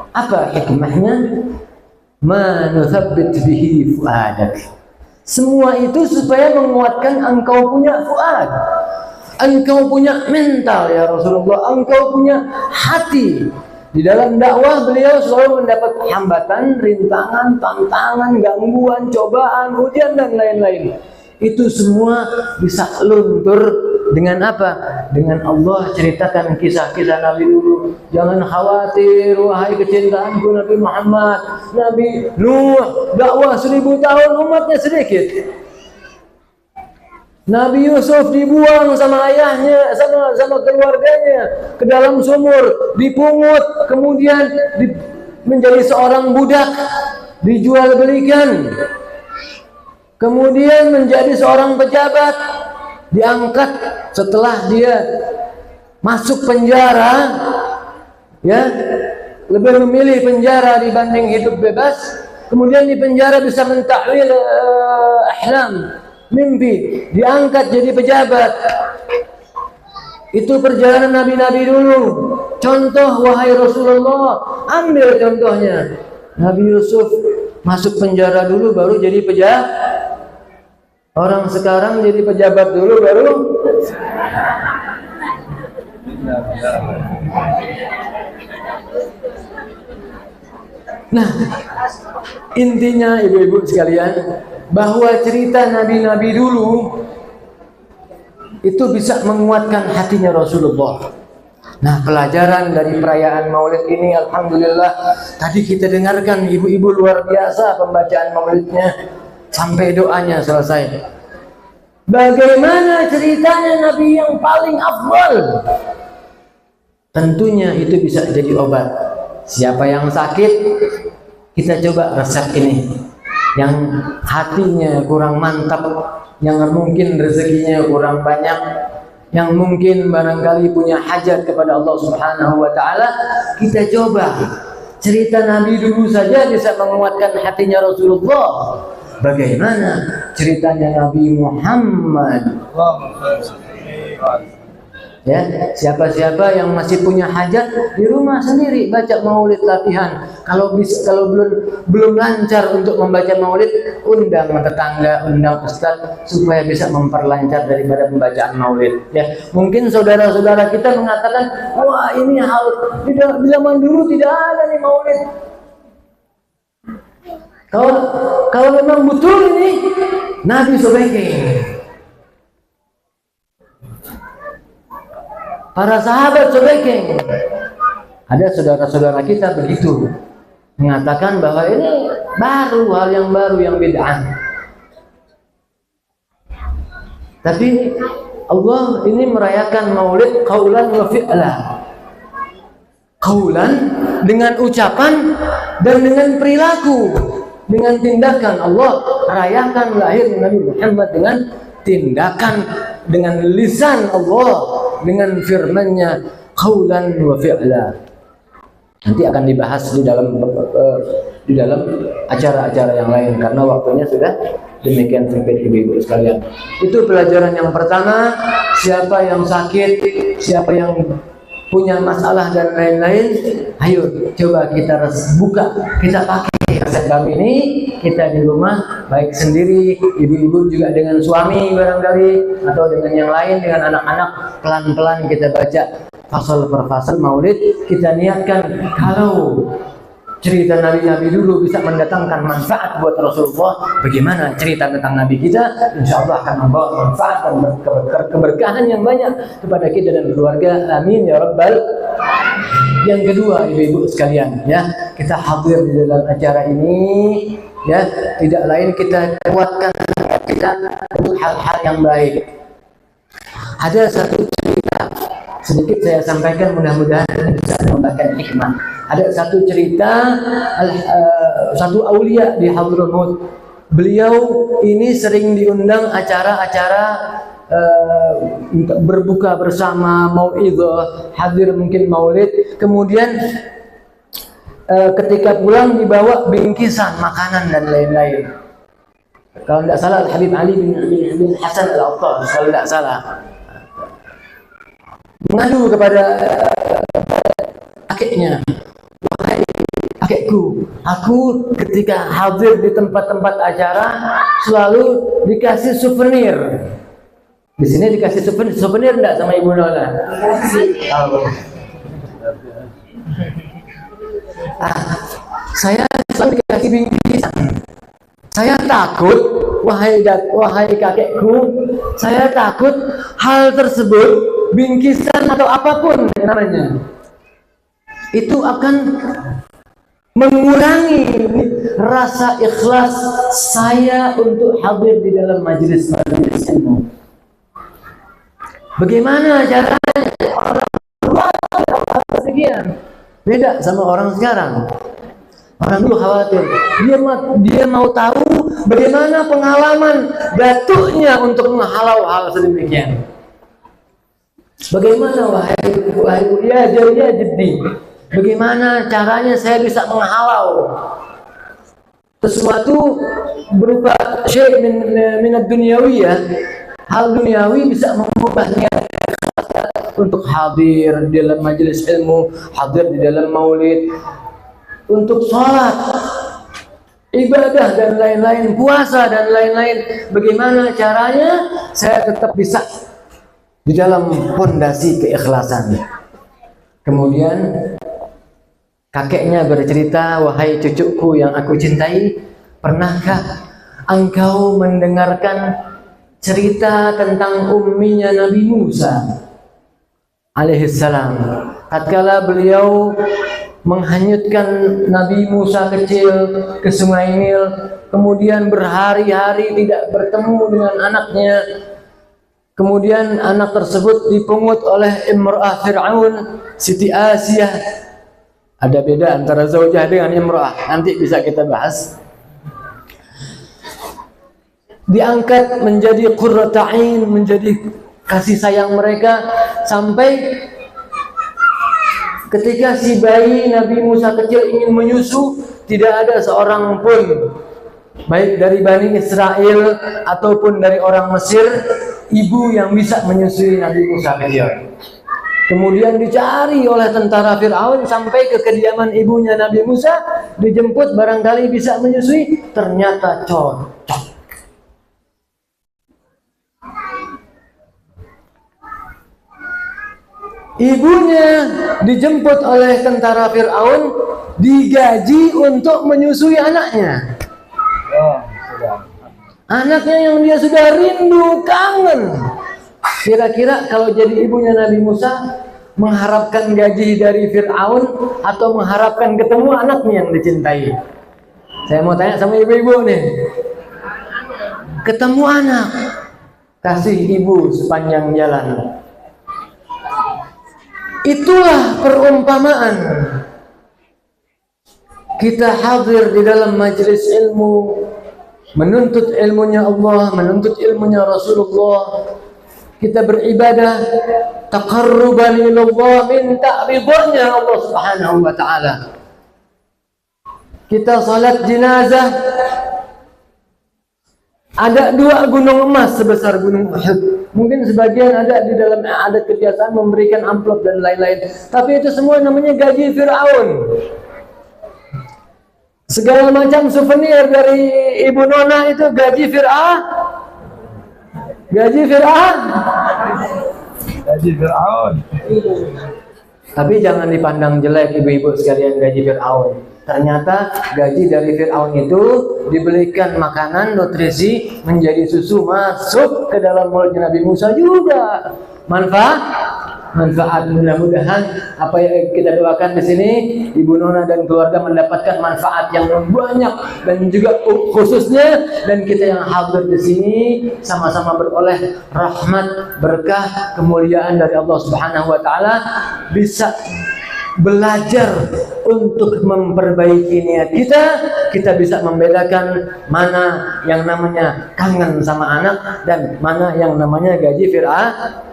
Apa hikmahnya? Ma nuthabbit bihi fuadak. Semua itu supaya menguatkan engkau punya fuad, engkau punya mental ya Rasulullah, engkau punya hati. Di dalam dakwah beliau selalu mendapat hambatan, rintangan, tantangan, gangguan, cobaan, ujian dan lain-lain. Itu semua bisa luntur dengan apa? Dengan Allah ceritakan kisah-kisah Nabi dulu. Jangan khawatir, wahai kecintaanku Nabi Muhammad. Nabi Nuh dakwah 1000 tahun, umatnya sedikit. Nabi Yusuf dibuang sama ayahnya, sama keluarganya ke dalam sumur, dipungut, kemudian menjadi seorang budak, dijual belikan. Kemudian menjadi seorang pejabat, diangkat setelah dia masuk penjara, ya, lebih memilih penjara dibanding hidup bebas. Kemudian di penjara bisa mentakwil ahlam, mimpi, diangkat jadi pejabat. Itu perjalanan nabi-nabi dulu. Contoh, wahai Rasulullah, ambil contohnya. Nabi Yusuf masuk penjara dulu baru jadi pejabat. Orang sekarang jadi pejabat dulu baru. Nah, intinya ibu-ibu sekalian, bahwa cerita nabi-nabi dulu itu bisa menguatkan hatinya Rasulullah. Nah, pelajaran dari perayaan Maulid ini, alhamdulillah, tadi kita dengarkan ibu-ibu luar biasa pembacaan Maulidnya sampai doanya selesai. Bagaimana ceritanya Nabi yang paling afdal? Tentunya itu bisa jadi obat. Siapa yang sakit, kita coba resep ini. Yang hatinya kurang mantap, yang mungkin rezekinya kurang banyak, yang mungkin barangkali punya hajat kepada Allah Subhanahu wa taala, kita coba cerita Nabi dulu saja bisa menguatkan hatinya Rasulullah. Bagaimana ceritanya Nabi Muhammad? Ya, siapa-siapa yang masih punya hajat di rumah sendiri baca maulid latihan. Kalau belum lancar untuk membaca maulid, undang tetangga, undang ustaz supaya bisa memperlancar daripada pembacaan maulid. Ya, mungkin saudara-saudara kita mengatakan, wah ini hal di zaman dulu tidak ada nih maulid. Kalau memang betul ini Nabi sobeking, para sahabat sobeking. Ada saudara-saudara kita begitu mengatakan bahwa ini baru, hal yang baru, yang bid'ah. Tapi Allah ini merayakan maulid qaulan wa fi'la. Qaulan dengan ucapan dan dengan perilaku, dengan tindakan. Allah rayakan lahir Nabi Muhammad dengan tindakan, dengan lisan Allah, dengan firman-Nya qaulan wa fi'la. Nanti akan dibahas di dalam acara-acara yang lain karena waktunya sudah demikian sempit, ibu-ibu sekalian. Itu pelajaran yang pertama. Siapa yang sakit, siapa yang punya masalah dan lain-lain, ayo coba kita buka, kita pakai resep kami ini, kita di rumah, baik sendiri, ibu-ibu juga dengan suami barangkali, atau dengan yang lain, dengan anak-anak, pelan-pelan kita baca fasal per fasal maulid. Kita niatkan kalau cerita Nabi-Nabi dulu bisa mendatangkan manfaat buat Rasulullah, bagaimana cerita tentang Nabi kita, insya Allah akan membawa manfaat dan keberkahan yang banyak kepada kita dan keluarga. Amin ya Rabbal. Yang kedua, ibu-ibu sekalian, ya, kita hadir di dalam acara ini, ya, tidak lain kita kuatkan kita untuk hal-hal yang baik. Ada satu cerita sedikit saya sampaikan, mudah-mudahan bisa memberikan hikmah. Ada satu cerita satu aulia di Hadramaut. Beliau ini sering diundang acara-acara berbuka bersama, mau'idhah, hadir mungkin maulid. Kemudian ketika pulang dibawa bingkisan makanan dan lain-lain. Kalau tidak salah Al-Habib Ali bin Hasan Al-Attar, kalau tidak salah, mengadu kepada kakeknya, wahai kakekku, aku ketika hadir di tempat-tempat acara selalu dikasih souvenir. Di sini dikasih souvenir enggak sama Ibu Nona? Saya selalu dikasih bingkisan. Saya takut, wahai kakekku, saya takut hal tersebut, bingkisan atau apapun namanya, itu akan mengurangi rasa ikhlas saya untuk hadir di dalam majelis ilmu. Bagaimana caranya? Orang sekian beda sama orang sekarang. Orang dulu khawatir, dia mau tahu bagaimana pengalaman datuknya untuk menghalau hal sedemikian. Bagaimana wahai ya jadi, bagaimana caranya saya bisa menghalau sesuatu berupa syai' min ad-dunyawiyah, hal duniawi bisa mengubahnya untuk hadir di dalam majelis ilmu, hadir di dalam maulid, untuk sholat, ibadah dan lain-lain, puasa dan lain-lain. Bagaimana caranya saya tetap bisa di dalam fondasi keikhlasan. Kemudian kakeknya bercerita, wahai cucuku yang aku cintai, pernahkah engkau mendengarkan cerita tentang umminya Nabi Musa alaihissalam. Tatkala beliau menghanyutkan Nabi Musa kecil ke Sungai Nil, kemudian berhari-hari tidak bertemu dengan anaknya. Kemudian anak tersebut dipungut oleh imra'ah Fir'aun, Siti Asiyah. Ada beda antara zaujah dengan imra'ah, nanti bisa kita bahas. Diangkat menjadi qurrata ain, menjadi kasih sayang mereka, sampai ketika si bayi Nabi Musa kecil ingin menyusu, tidak ada seorang pun, baik dari Bani Israel ataupun dari orang Mesir, ibu yang bisa menyusui Nabi Musa kecil. Kemudian dicari oleh tentara Fir'aun sampai ke kediaman ibunya Nabi Musa, dijemput barangkali bisa menyusui, ternyata cocok. Ibunya dijemput oleh tentara Fir'aun, digaji untuk menyusui anaknya. Anaknya yang dia sudah rindu, kangen. Kira-kira kalau jadi ibunya Nabi Musa, mengharapkan gaji dari Fir'aun atau mengharapkan ketemu anaknya yang dicintai? Saya mau tanya sama ibu-ibu nih. Ketemu anak, kasih ibu sepanjang jalan. Itulah perumpamaan kita hadir di dalam majelis ilmu, menuntut ilmunya Allah, menuntut ilmunya Rasulullah. Kita beribadah taqarruban ilallah, minta ridhonya Allah Subhanahu wa taala. Kita salat jenazah, ada 2 gunung emas sebesar gunung Uhud. Mungkin sebagian ada di dalam adat kebiasaan memberikan amplop dan lain-lain. Tapi itu semua namanya gaji Fir'aun. Segala macam souvenir dari Ibu Nona itu gaji Fir'aun. Gaji Fir'aun. Gaji Fir'aun. Tapi jangan dipandang jelek ibu-ibu sekalian gaji Fir'aun. Ternyata gaji dari Fir'aun itu dibelikan makanan, nutrisi, menjadi susu, masuk ke dalam mulutnya Nabi Musa juga. Manfaat mudah-mudahan apa yang kita doakan di sini, Ibu Nona dan keluarga mendapatkan manfaat yang banyak, dan juga khususnya dan kita yang hadir di sini sama-sama beroleh rahmat, berkah, kemuliaan dari Allah Subhanahu wa taala, bisa belajar untuk memperbaiki niat kita bisa membedakan mana yang namanya kangen sama anak dan mana yang namanya gaji Fir'aun.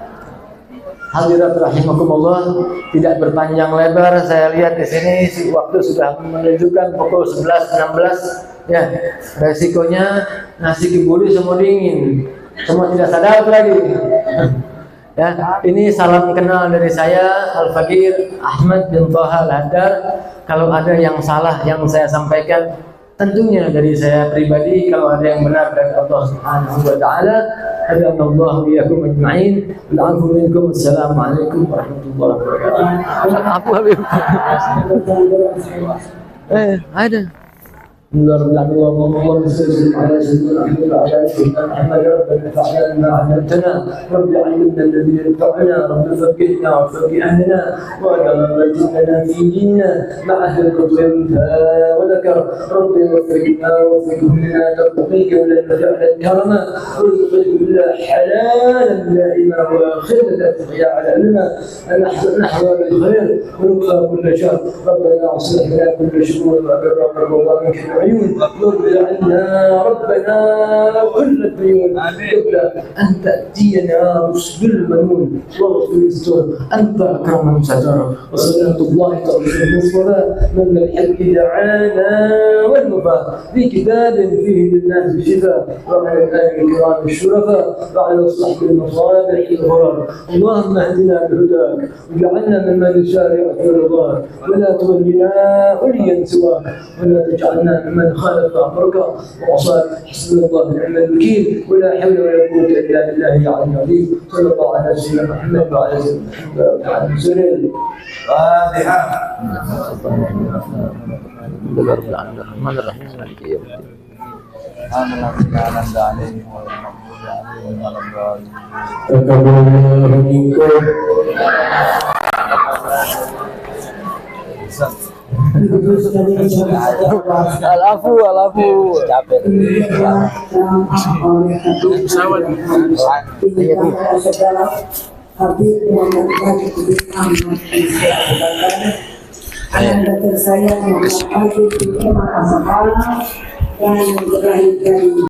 Hadirat rahimakumullah, tidak berpanjang lebar, saya lihat di sini waktu sudah menunjukkan pukul 11.16. Ya, resikonya nasi kebuli semua dingin, semua tidak sadar lagi. Ya, ini salam kenal dari saya, Al-Fakir Ahmad bin Thaha Al-Haddar. Kalau ada yang salah yang saya sampaikan, tentunya dari saya pribadi. Kalau ada yang benar dari Allah Subhanahu wa taala, hadanallahu iyyakum ajma'in. Wa'afu minkum. Assalamualaikum warahmatullahi wabarakatuh. Apa Habib? Ada. اللهم صل على سيدنا محمد وعلى سيدنا محمد. ربنا فعلنا ما علمتنا، رب علمنا الذي ينفعنا، رب فقهنا وفقه اهلنا، واجعلنا لنا في ديننا مع اهل الخير وذكر. رب وفقنا وفقهنا توفيق ولا فعل كرما، ارزقنا بالله حلالا دائما وخيرا يا علمنا نحو الخير ونبقى كل شر. ربنا اصلح لنا كل شرور وبر الله منك العيون، واغفر عنا ربنا كل الديون، قبل ان تاتينا رشد المنون، واغفر الستر انت اكرم من ستر. وصلاه الله تغفر المصطفى من الحق دعانا والوفاء، في كتاب فيه للناس شفاء، وعلى الاله الكرام الشرفاء، وعلى الصحب المصالح الغرر. اللهم اهدنا بهداك، واجعلنا ممن يسارع في رضاك، ولا تولنا وليا سواك، ولا تجعلنا ممن خالف امرك وعصاك. حسبنا الله ونعم الوكيل، ولا حول ولا قوه الا بالله العلي العظيم. صلى الله على سيدنا محمد وعلى سيدنا محمد وعلى سيدنا Fatihah. الرحمن الرحيم مالك يوم الدين. Amin. Takabbalallahu minkum. Alafu capek. Pesawat. Habib Muhammad Wahid bin Ahmad anak tersayang Muhammad Wahid bin Ahmad dan yang terakhir dari